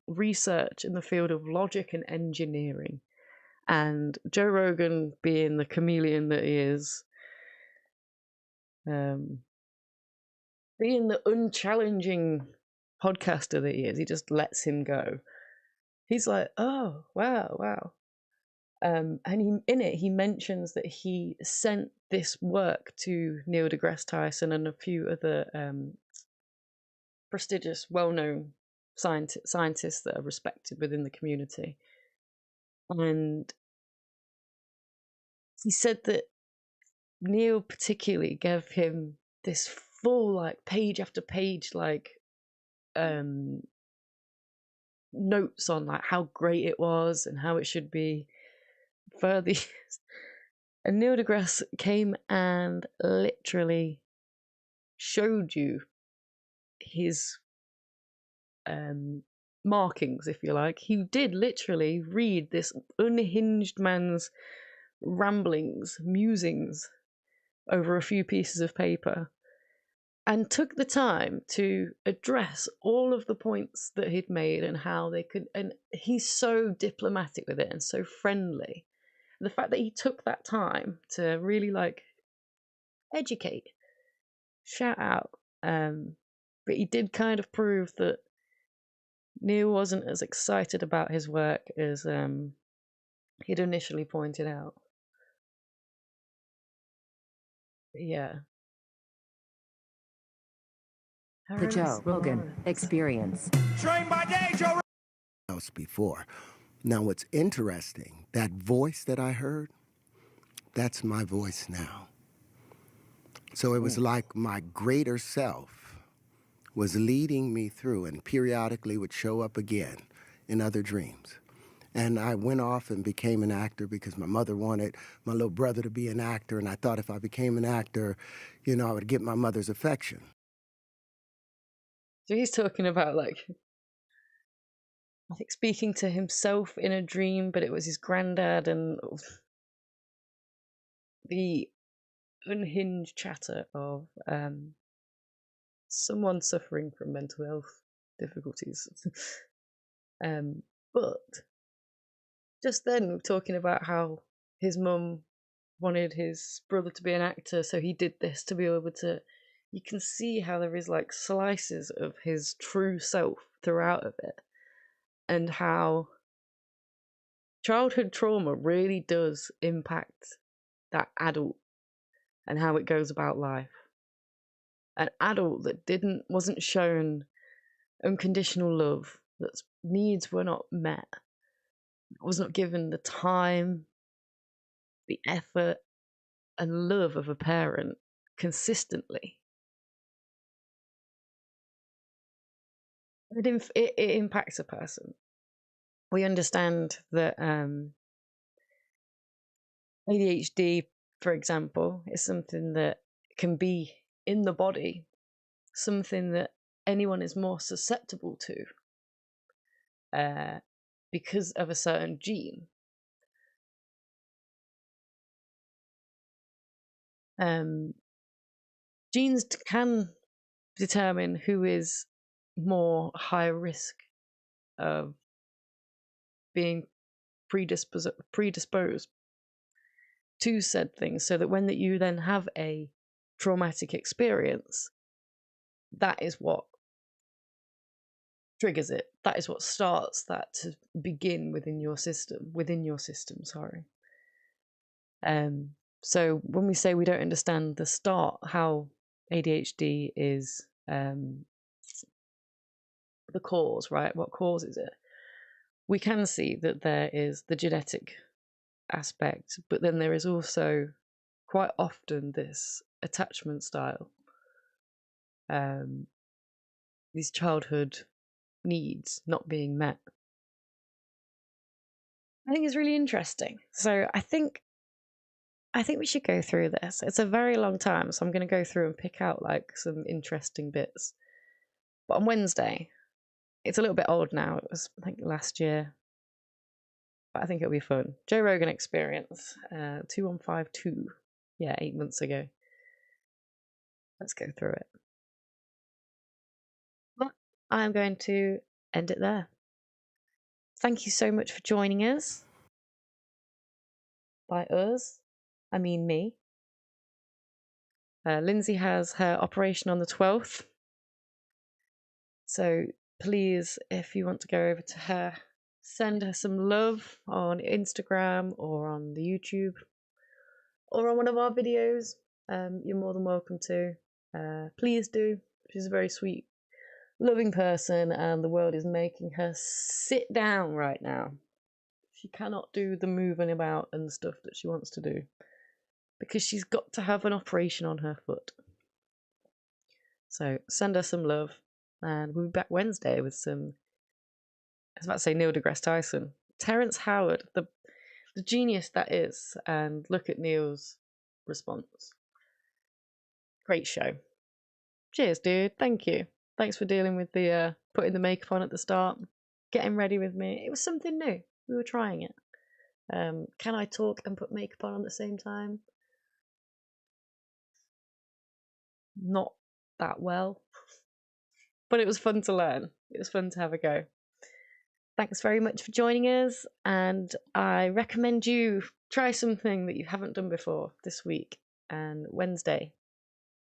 research in the field of logic and engineering. And Joe Rogan, being the chameleon that he is, being the unchallenging podcaster that he is, he just lets him go. He's like, oh, wow. And he mentions that he sent this work to Neil deGrasse Tyson and a few other prestigious, well-known scientists that are respected within the community. And he said that Neil particularly gave him this full, like, page after page, like, notes on like how great it was and how it should be further used. And Neil deGrasse came and literally showed you his markings, if you like. He did literally read this unhinged man's ramblings, musings over a few pieces of paper, and took the time to address all of the points that he'd made and how they could. And he's so diplomatic with it and so friendly. The fact that he took that time to really like educate, shout out, but he did kind of prove that Neil wasn't as excited about his work as he'd initially pointed out. But yeah. The Joe Rogan Experience. Trained by day, Joe else before. Now, what's interesting, that voice that I heard, that's my voice now. So it was like my greater self was leading me through and periodically would show up again in other dreams. And I went off and became an actor because my mother wanted my little brother to be an actor, and I thought if I became an actor, I would get my mother's affection. So he's talking about, like, I think speaking to himself in a dream, but it was his granddad, and the unhinged chatter of someone suffering from mental health difficulties. But just then we're talking about how his mum wanted his brother to be an actor, so he did this to be able to. You can see how there is like slices of his true self throughout of it, and how childhood trauma really does impact that adult and how it goes about life. An adult that wasn't shown unconditional love, that needs were not met, was not given the time, the effort, and love of a parent consistently. It impacts a person. We understand that ADHD, for example, is something that can be in the body, something that anyone is more susceptible to because of a certain gene. Genes can determine who is more high risk of being predisposed to said things, so that when you then have a traumatic experience, that is what triggers it. That is what starts that to begin within your system. So when we say we don't understand the start, how ADHD is the cause, right? What causes it? We can see that there is the genetic aspect, but then there is also quite often this attachment style, these childhood needs not being met. I think it's really interesting. So I think we should go through this. It's a very long time, so I'm going to go through and pick out like some interesting bits. But on Wednesday, it's a little bit old now. It was, I think, last year. But I think it'll be fun. Joe Rogan Experience, 2152. Yeah, 8 months ago. Let's go through it. But I'm going to end it there. Thank you so much for joining us. By us, I mean me. Lindsay has her operation on the 12th. So please, if you want to go over to her send her some love on Instagram or on the YouTube or on one of our videos, you're more than welcome to. Please do. She's a very sweet, loving person, and the world is making her sit down right now. She cannot do the moving about and stuff that she wants to do because she's got to have an operation on her foot. So send her some love, and we'll be back Wednesday with some, I was about to say Neil deGrasse Tyson, Terrence Howard, the genius that is, and look at Neil's response. Great show. Cheers, dude. Thank you. Thanks for dealing with the putting the makeup on at the start, getting ready with me. It was something new. We were trying it. Can I talk and put makeup on at the same time? Not that well. But it was fun to learn. It was fun to have a go. Thanks very much for joining us, and I recommend you try something that you haven't done before this week and Wednesday.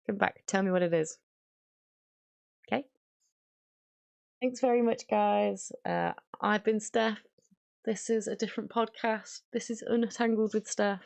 Come back, tell me what it is. Okay? Thanks very much, guys. I've been Steph. This is a different podcast. This is Untangled with Steph.